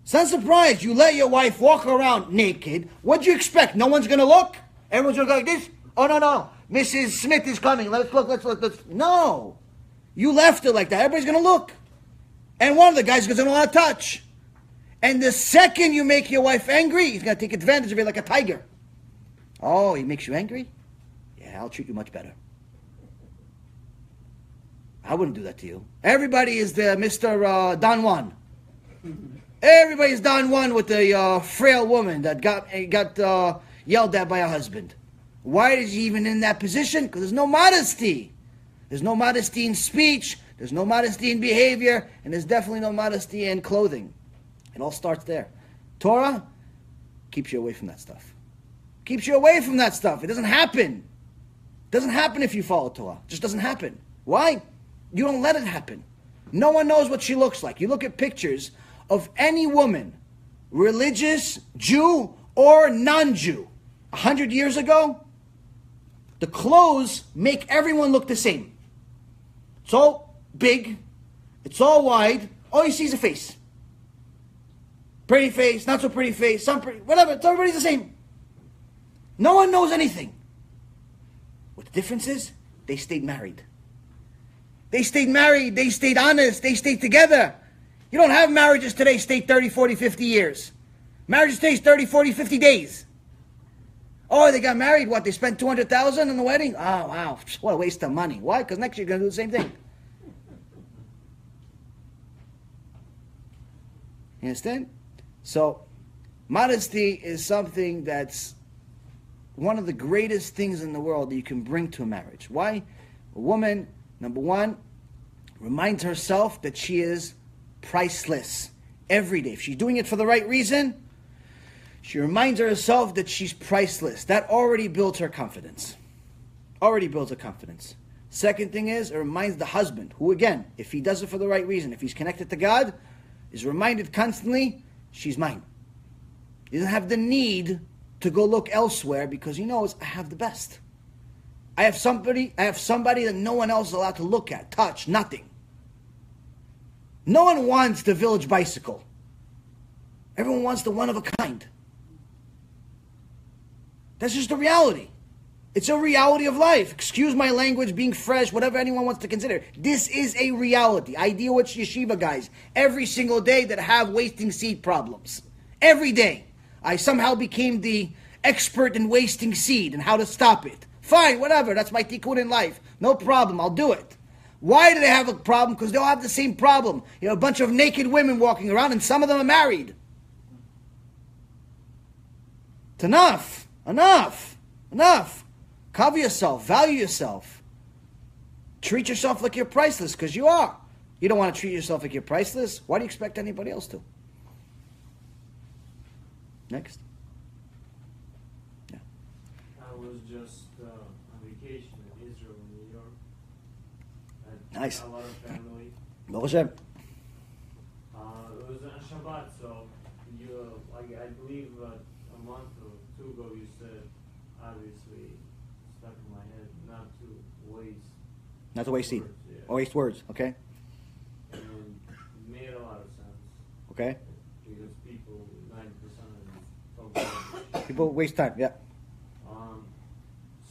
It's not a surprise. You let your wife walk around naked. What'd you expect? No one's going to look? Everyone's going to go like this? Oh, no. Mrs. Smith is coming. Let's look. No. You left it like that. Everybody's going to look. And one of the guys doesn't want to touch. And the second you make your wife angry, he's going to take advantage of you like a tiger. Oh, he makes you angry? Yeah, I'll treat you much better. I wouldn't do that to you. Everybody is the Mr. Don Juan. Everybody's Don Juan with the frail woman that got yelled at by her husband. Why is he even in that position? Because there's no modesty. There's no modesty in speech. There's no modesty in behavior. And there's definitely no modesty in clothing. It all starts there. Torah keeps you away from that stuff. Keeps you away from that stuff. It doesn't happen. It doesn't happen if you follow Torah. It just doesn't happen. Why? You don't let it happen. No one knows what she looks like. You look at pictures of any woman, religious, Jew, or non-Jew, 100 years ago, the clothes make everyone look the same. It's all big, it's all wide, all you see is a face. Pretty face, not so pretty face, some pretty, whatever, it's everybody's the same. No one knows anything. What the difference is, they stayed married. They stayed married, they stayed honest, they stayed together. You don't have marriages today stay 30, 40, 50 years. Marriages today is 30, 40, 50 days. Oh, they got married, what, they spent $200,000 on the wedding? Oh, wow, what a waste of money. Why? Because next year you're going to do the same thing. You understand? So, modesty is something that's one of the greatest things in the world that you can bring to a marriage. Why? A woman, number one, reminds herself that she is priceless every day. If she's doing it for the right reason, she reminds herself that she's priceless. That already builds her confidence. Already builds her confidence. Second thing is, it reminds the husband, who again, if he does it for the right reason, if he's connected to God, is reminded constantly, she's mine. He doesn't have the need to go look elsewhere because he knows I have the best. I have somebody that no one else is allowed to look at, touch, nothing. No one wants the village bicycle. Everyone wants the one of a kind. That's just the reality. It's a reality of life. Excuse my language, being fresh, whatever anyone wants to consider. This is a reality. I deal with yeshiva guys every single day that have wasting seed problems. Every day. I somehow became the expert in wasting seed and how to stop it. Fine, whatever. That's my tikkun in life. No problem. I'll do it. Why do they have a problem? Because they all have the same problem. You know, a bunch of naked women walking around and some of them are married. It's enough. Enough. Enough. Cover yourself. Value yourself. Treat yourself like you're priceless, because you are. You don't want to treat yourself like you're priceless. Why do you expect anybody else to? Next. Yeah. I was just on vacation in Israel, New York. Nice. A lot of family. HaShem. It was on Shabbat, so I believe a month or two ago you said, obviously, stuck in my head, not to waste. Not to waste seed. Words, yeah. Or waste words, okay? And it made a lot of sense. Okay? Because people, 90% of them talk about People waste time, yeah.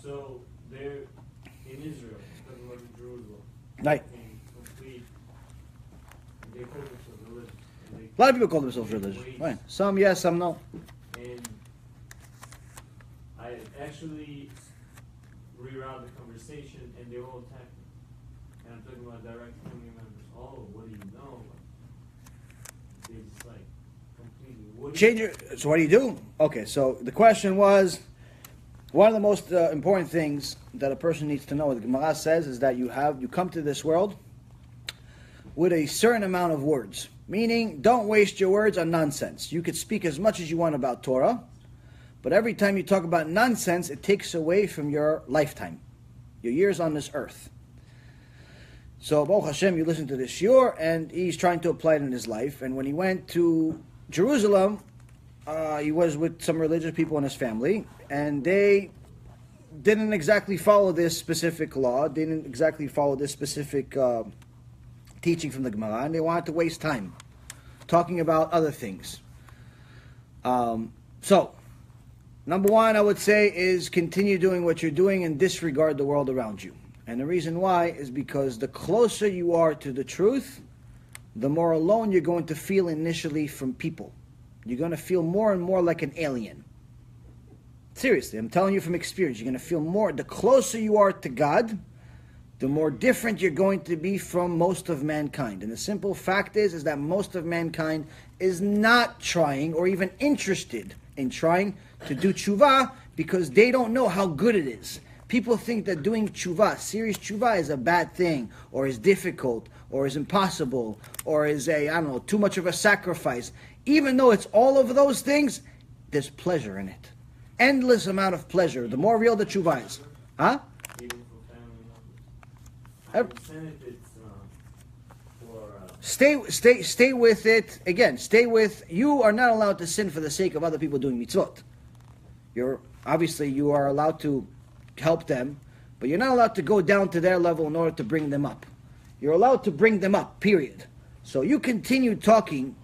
So they're in Israel, talking about in Jerusalem. Right. In complete, they call themselves religious. A lot of people call themselves religious. Right. Some yes, some no. And I actually rerouted the conversation, and they all attacked me. And I'm talking about direct family members. Oh, what do you know? They just like completely. Change your. So what do you do? Okay. So the question was, one of the most important things that a person needs to know, the Gemara says, is that you come to this world with a certain amount of words. Meaning, don't waste your words on nonsense. You could speak as much as you want about Torah, but every time you talk about nonsense, it takes away from your lifetime, your years on this earth. So, Baruch Hashem, you listen to this shiur, and he's trying to apply it in his life. And when he went to Jerusalem, he was with some religious people in his family, and they didn't exactly follow this specific law, didn't exactly follow this specific teaching from the Gemara, and they wanted to waste time talking about other things. So, number one, I would say, is continue doing what you're doing and disregard the world around you. And the reason why is because the closer you are to the truth, the more alone you're going to feel initially from people. You're going to feel more and more like an alien. Seriously, I'm telling you from experience, you're going to feel more, the closer you are to God, the more different you're going to be from most of mankind. And the simple fact is that most of mankind is not trying or even interested in trying to do teshuvah because they don't know how good it is. People think that doing teshuvah, serious teshuvah, is a bad thing, or is difficult, or is impossible, or is too much of a sacrifice. Even though it's all of those things, there's pleasure in it. Endless amount of pleasure. The more real the teshuvah is. Huh? Even for family members. I understand if it's Stay with it. Again, stay with. You are not allowed to sin for the sake of other people doing mitzvot. Obviously you are allowed to help them, but you're not allowed to go down to their level in order to bring them up. You're allowed to bring them up, period. So you continue talking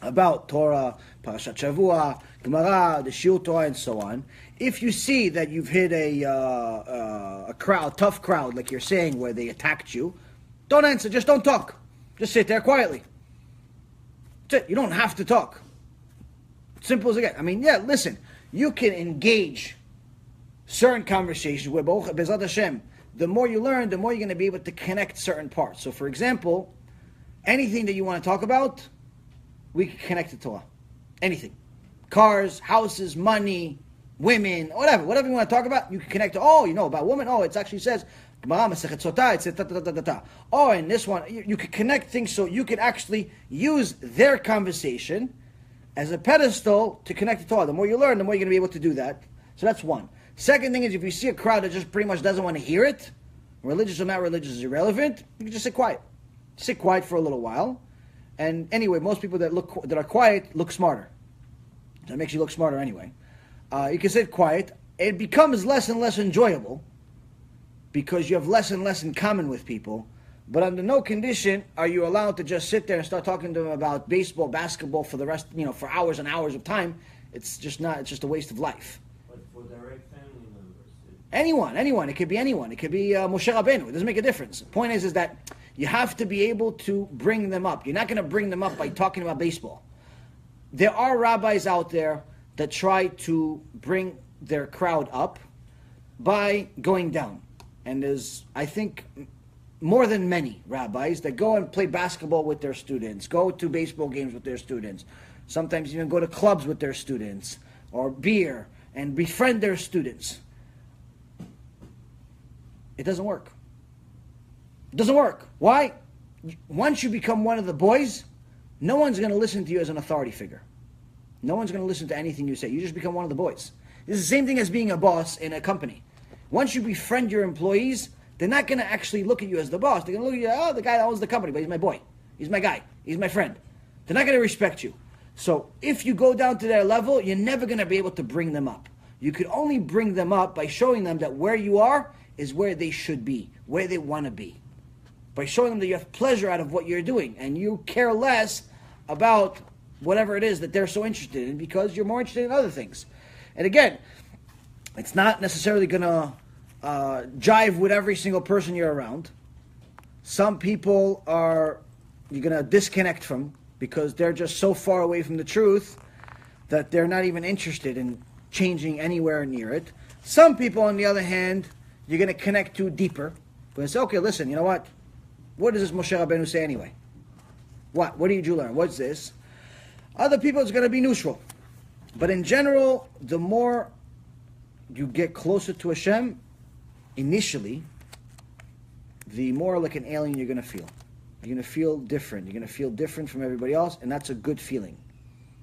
about Torah, Parashat Shavua, Gemara, the Shiur Torah, and so on. If you see that you've hit a crowd, tough crowd, like you're saying, where they attacked you, don't answer, just don't talk. Just sit there quietly. That's it. You don't have to talk. Simple as again. I mean, yeah, listen, you can engage certain conversations where Bezrat Hashem, the more you learn, the more you're going to be able to connect certain parts. So for example, anything that you want to talk about, we can connect to Torah. Anything. Cars, houses, money, women, whatever you want to talk about, you can connect to, about women, it actually says, oh, and this one, you can connect things so you can actually use their conversation as a pedestal to connect to Torah. The more you learn, the more you're going to be able to do that. So that's one. Second thing is, if you see a crowd that just pretty much doesn't want to hear it, religious or not religious is irrelevant, you can just sit quiet. Sit quiet for a little while. And anyway, most people that are quiet look smarter. That makes you look smarter anyway. You can sit quiet. It becomes less and less enjoyable because you have less and less in common with people. But under no condition are you allowed to just sit there and start talking to them about baseball, basketball for the rest, for hours and hours of time. It's just a waste of life. But for direct family members? Anyone. It could be anyone. It could be Moshe Rabbeinu. It doesn't make a difference. The point is that you have to be able to bring them up. You're not going to bring them up by talking about baseball. There are rabbis out there that try to bring their crowd up by going down. And there's, I think, more than many rabbis that go and play basketball with their students, go to baseball games with their students, sometimes even go to clubs with their students, or beer, and befriend their students. It doesn't work. It doesn't work. Why? Once you become one of the boys, no one's going to listen to you as an authority figure. No one's going to listen to anything you say. You just become one of the boys. It's the same thing as being a boss in a company. Once you befriend your employees, they're not going to actually look at you as the boss. They're going to look at you, the guy that owns the company, but he's my boy. He's my guy. He's my friend. They're not going to respect you. So if you go down to their level, you're never going to be able to bring them up. You could only bring them up by showing them that where you are is where they should be, where they want to be. By showing them that you have pleasure out of what you're doing, and you care less about whatever it is that they're so interested in because you're more interested in other things. And again, it's not necessarily going to jive with every single person you're around. Some people you're going to disconnect from because they're just so far away from the truth that they're not even interested in changing anywhere near it. Some people, on the other hand, you're going to connect to deeper. You're going to say, okay, listen, you know what? What does this Moshe Rabbeinu say anyway? What did you learn? What's this? Other people, it's going to be neutral. But in general, the more you get closer to Hashem, initially, the more like an alien you're going to feel. You're going to feel different. You're going to feel different from everybody else, and that's a good feeling.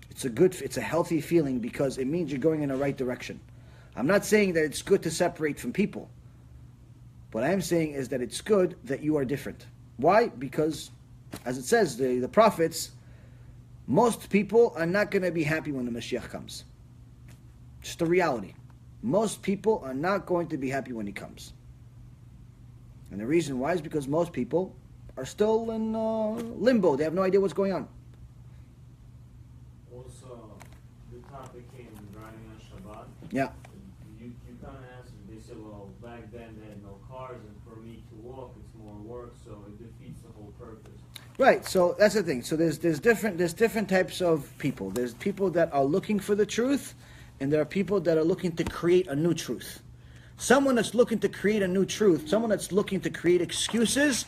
It's a healthy feeling because it means you're going in the right direction. I'm not saying that it's good to separate from people. What I am saying is that it's good that you are different. Why? Because, as it says, the prophets, most people are not going to be happy when the Mashiach comes. Just the reality. Most people are not going to be happy when he comes. And the reason why is because most people are still in limbo. They have no idea what's going on. Also, the topic came driving on Shabbat. Yeah. You kind of answered. They said, well, back then they had no cars, and for me to walk, it's more work, so it defeats the whole purpose. Right. So that's the thing. So there's different types of people. There's people that are looking for the truth, and there are people that are looking to create a new truth. Someone that's looking to create a new truth, someone that's looking to create excuses,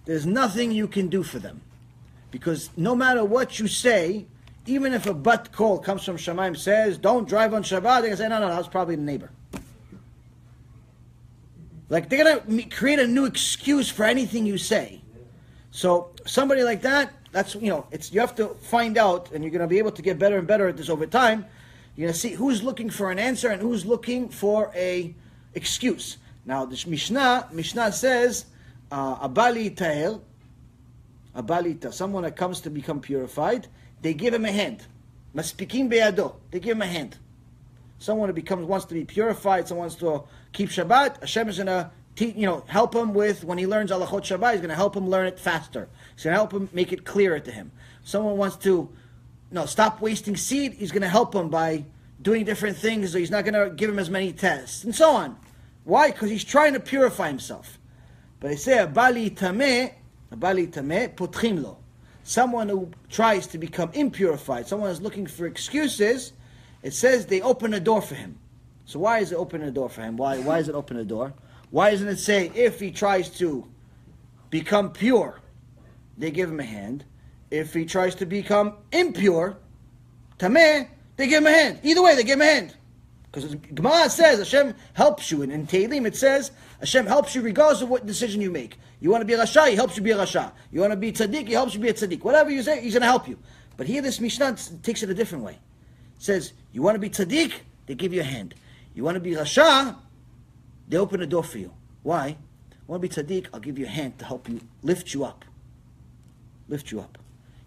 there's nothing you can do for them. Because no matter what you say, even if a bat call comes from Shamayim says, don't drive on Shabbat, they're going to say, no, that's probably the neighbor. Like, they're going to create a new excuse for anything you say. So, somebody like that, that's, you have to find out, and you're going to be able to get better and better at this over time. You're going to see who's looking for an answer and who's looking for a excuse. Now, the Mishnah says, Abali Ta'el, a balita, someone that comes to become purified, they give him a hand. Maspikim beyado, they give him a hand. Someone who wants to be purified, someone wants to keep Shabbat, Hashem is going to help him with, when he learns halachot Shabbat, he's going to help him learn it faster. He's going to help him make it clearer to him. Someone wants to stop wasting seed, he's going to help him by doing different things, so he's not going to give him as many tests, and so on. Why? Because he's trying to purify himself. But they say, Abali tameh, potchim lo. Someone who tries to become impurified, someone who's looking for excuses, it says they open a door for him. So why is it open a door for him? Why does it open a door? Why doesn't it say if he tries to become pure, they give him a hand? If he tries to become impure, tameh, they give him a hand. Either way, they give him a hand. Because Gemara says Hashem helps you. And in Tehillim it says Hashem helps you regardless of what decision you make. You want to be a Rasha, He helps you be a Rasha. You want to be tzaddik, He helps you be a tzaddik. Whatever you say, He's going to help you. But here this Mishnah takes it a different way. It says, you want to be tzaddik, they give you a hand. You want to be Rasha, they open a door for you. Why? You want to be tzaddik, I'll give you a hand to help you, lift you up. Lift you up.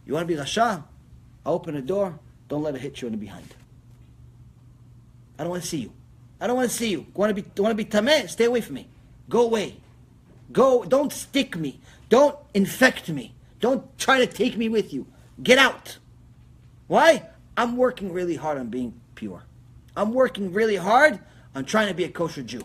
You want to be Rasha, I'll open a door, don't let it hit you in the behind. I don't want to see you. I don't want to see you. Want to be tameh? Stay away from me. Go away. Go. Don't stick me. Don't infect me. Don't try to take me with you. Get out. Why? I'm working really hard on being pure. I'm working really hard on trying to be a kosher Jew.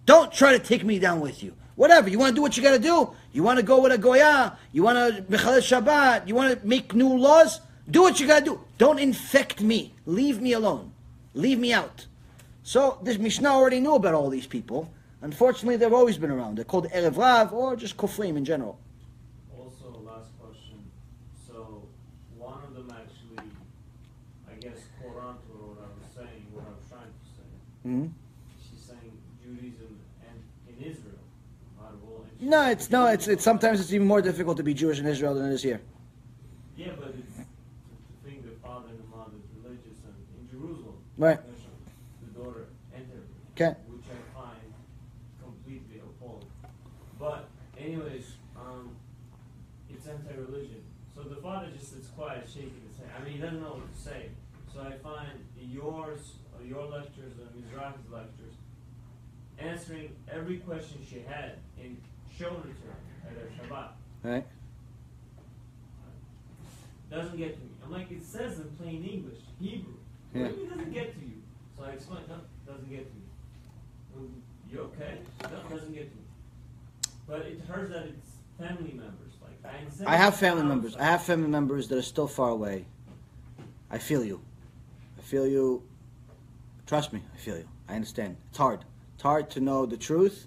Don't try to take me down with you. Whatever. You want to do what you got to do. You want to go with a goya. You want to mechalel Shabbat. You want to make new laws. Do what you got to do. Don't infect me. Leave me alone. Leave me out. So this Mishnah already knew about all these people. Unfortunately, they've always been around. They're called Erev Rav or just Kofrim in general. Also, last question. So, one of them actually, I guess, caught on to what I was saying, what I was trying to say. Mm-hmm. She's saying Judaism and in Israel. Out of all It's sometimes it's even more difficult to be Jewish in Israel than it is here. Yeah, but it's to think the father and the mother is religious and in Jerusalem. Right. The daughter entered. Okay. Which I find completely appalling. But anyways, it's anti-religion. So the father just sits quiet, shaking his head. I mean, he doesn't know what to say. So I find your lectures and Mizrahi's lectures answering every question she had and showing it to her at her Shabbat. Right. Doesn't get to me. I'm like, it says in plain English, Hebrew. Yeah. Maybe it doesn't get to you. So I explained, no, doesn't get to me. Well, you okay? No, doesn't get to me. But it hurts that it's family members. Like I have family members. I have family members that are still far away. I feel you. I feel you. Trust me, I feel you. I understand. It's hard. It's hard to know the truth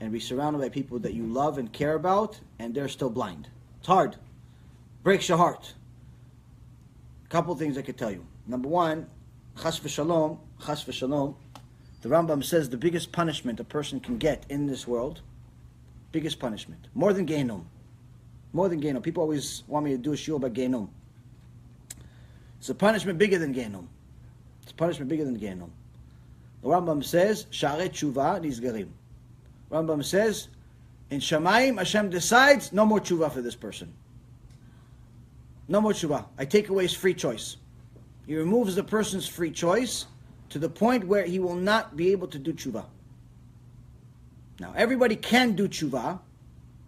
and be surrounded by people that you love and care about, and they're still blind. It's hard. Breaks your heart. A couple things I could tell you. Number one, chas v'shalom, the Rambam says the biggest punishment a person can get in this world, biggest punishment, more than Gehinnom. More than Gehinnom. People always want me to do a shiur about Gehinnom. It's a punishment bigger than Gehinnom. It's a punishment bigger than Gehinnom. The Rambam says, Sha'arei teshuvah nizgarim. Rambam says, in Shamayim, Hashem decides, no more teshuvah for this person. No more teshuvah. I take away his free choice. He removes the person's free choice to the point where he will not be able to do teshuvah. Now, everybody can do teshuvah,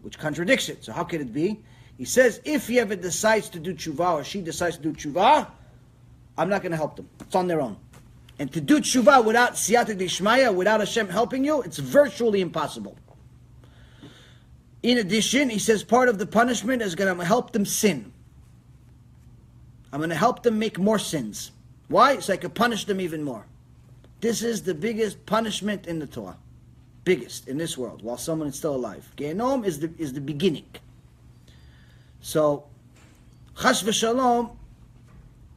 which contradicts it. So how could it be? He says, if he ever decides to do teshuvah or she decides to do teshuvah, I'm not going to help them. It's on their own. And to do teshuvah without siyata d'ishmaya, without Hashem helping you, it's virtually impossible. In addition, he says part of the punishment is going to help them sin. I'm going to help them make more sins. Why? So I can punish them even more. This is the biggest punishment in the Torah. Biggest in this world, while someone is still alive. Gehinnom is the beginning. So, chas v'shalom,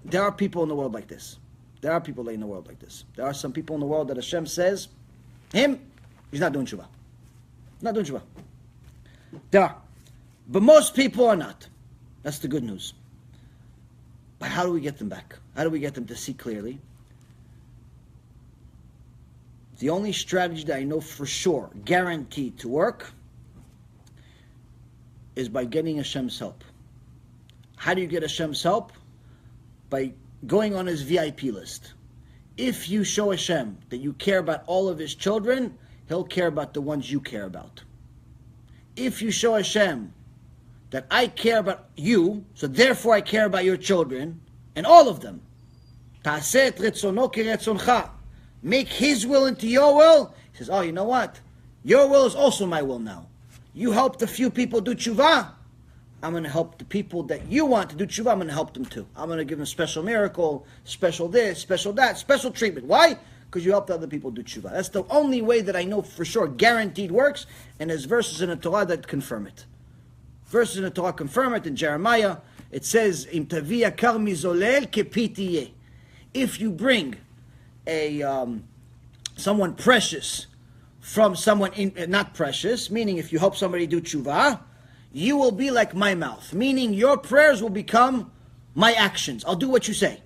there are people in the world like this. There are people in the world like this. There are some people in the world that Hashem says, him, he's not doing teshuvah. Not doing teshuvah. There are. But most people are not. That's the good news. But how do we get them back? How do we get them to see clearly? The only strategy that I know for sure, guaranteed to work, is by getting Hashem's help. How do you get Hashem's help? By going on His VIP list. If you show Hashem that you care about all of His children, He'll care about the ones you care about. If you show Hashem that I care about you, so therefore I care about your children, and all of them, ta'aseh et retzono keretzoncha, make His will into your will, He says, oh, you know what? Your will is also my will now. You helped a few people do teshuvah, I'm going to help the people that you want to do teshuvah, I'm going to help them too. I'm going to give them a special miracle, special this, special that, special treatment. Why? Because you helped other people do teshuvah. That's the only way that I know for sure, guaranteed works, and there's verses in the Torah that confirm it. Verses in the Torah confirm it. In Jeremiah, it says, Im tavi yakar mizolel kepitiye. If you bring someone precious from someone not precious, meaning if you help somebody do teshuvah, you will be like my mouth, meaning your prayers will become my actions. I'll do what you say.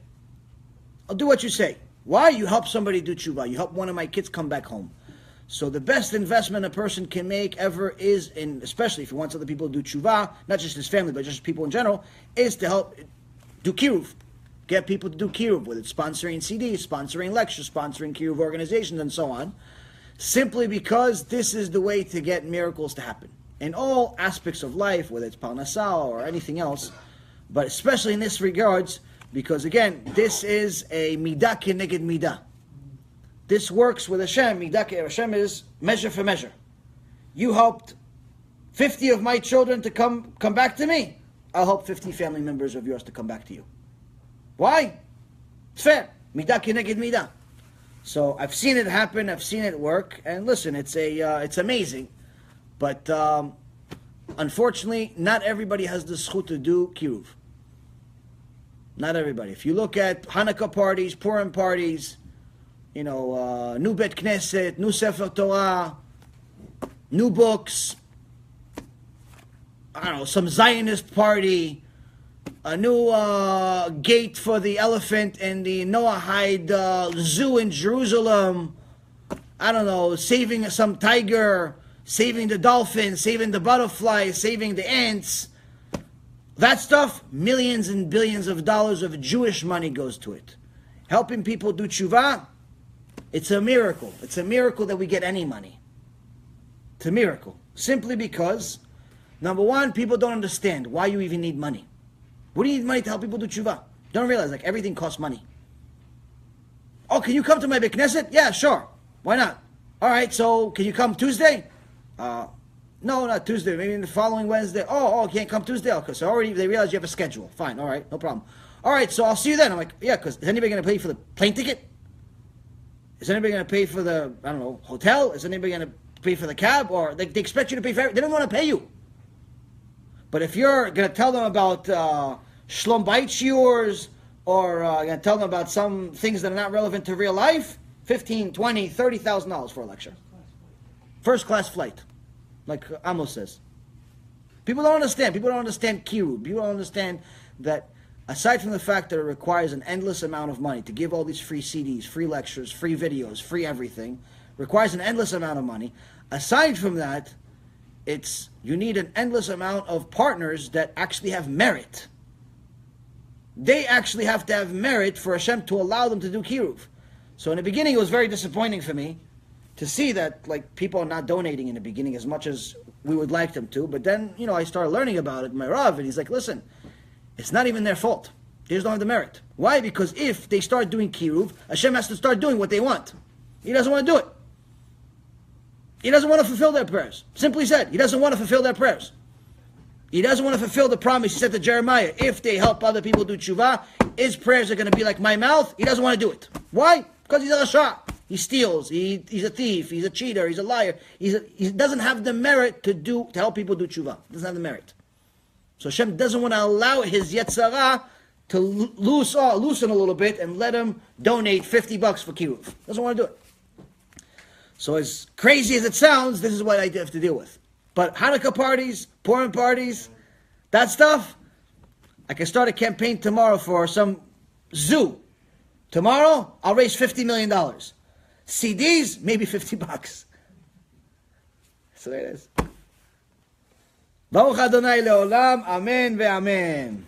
I'll do what you say. Why? You help somebody do teshuvah. You help one of my kids come back home. So the best investment a person can make ever is, especially if he wants other people to do teshuvah, not just his family, but just people in general, is to help do kiruv. Get people to do kiruv, whether it's sponsoring CDs, sponsoring lectures, sponsoring kiruv organizations, and so on. Simply because this is the way to get miracles to happen. In all aspects of life, whether it's parnasah or anything else, but especially in this regards, because again, this is a midah keneged midah. This works with Hashem. Midah Hashem is measure for measure. You helped 50 of my children to come back to me. I'll help 50 family members of yours to come back to you. Why? It's fair. Midah keneged midah. So I've seen it happen. I've seen it work. And listen, it's amazing. But unfortunately, not everybody has the zchut to do kiruv. Not everybody. If you look at Hanukkah parties, Purim parties, new Bet Knesset, new Sefer Torah, new books, I don't know, some Zionist party, a new gate for the elephant in the Noahide zoo in Jerusalem, I don't know, saving some tiger, saving the dolphin, saving the butterfly, saving the ants. That stuff, millions and billions of dollars of Jewish money goes to it. Helping people do teshuvah, it's a miracle. It's a miracle that we get any money. It's a miracle. Simply because, number one, people don't understand why you even need money. What do you need money to help people do teshuvah? Don't realize, everything costs money. Oh, can you come to my Beit Knesset? Yeah, sure. Why not? All right, so can you come Tuesday? No, not Tuesday. Maybe the following Wednesday. Oh, can't come Tuesday? Okay, so already they realize you have a schedule. Fine, all right, no problem. All right, so I'll see you then. I'm like, yeah, because is anybody going to pay for the plane ticket? Is anybody going to pay for the, hotel? Is anybody going to pay for the cab? Or they expect you to pay for everything. They don't want to pay you. But if you're going to tell them about Shlom Bait shiurs, or going to tell them about some things that are not relevant to real life, $15,000, $20,000, $30,000 for a lecture. First class flight. Like Amos says. People don't understand. People don't understand kiruv. People don't understand that aside from the fact that it requires an endless amount of money to give all these free CDs, free lectures, free videos, free everything, requires an endless amount of money. Aside from that, you need an endless amount of partners that actually have merit. They actually have to have merit for Hashem to allow them to do kiruv. So in the beginning, it was very disappointing for me to see that people are not donating in the beginning as much as we would like them to. But then, I started learning about it, my Rav, and he's like, listen, it's not even their fault. They just don't have the merit. Why? Because if they start doing kiruv, Hashem has to start doing what they want. He doesn't want to do it. He doesn't want to fulfill their prayers. Simply said, he doesn't want to fulfill their prayers. He doesn't want to fulfill the promise he said to Jeremiah. If they help other people do teshuvah, his prayers are going to be like my mouth. He doesn't want to do it. Why? Because he's a rasha. He steals. He's a thief. He's a cheater. He's a liar. He doesn't have the merit to help people do teshuvah. He doesn't have the merit. So Hashem doesn't want to allow his Yetzirah to loosen a little bit and let him donate $50 for kiruv. Doesn't want to do it. So as crazy as it sounds, this is what I have to deal with. But Hanukkah parties, Purim parties, that stuff, I can start a campaign tomorrow for some zoo. Tomorrow, I'll raise $50 million. CDs, maybe $50. So there it is. Baruch Adonai leolam, amen ve'amen.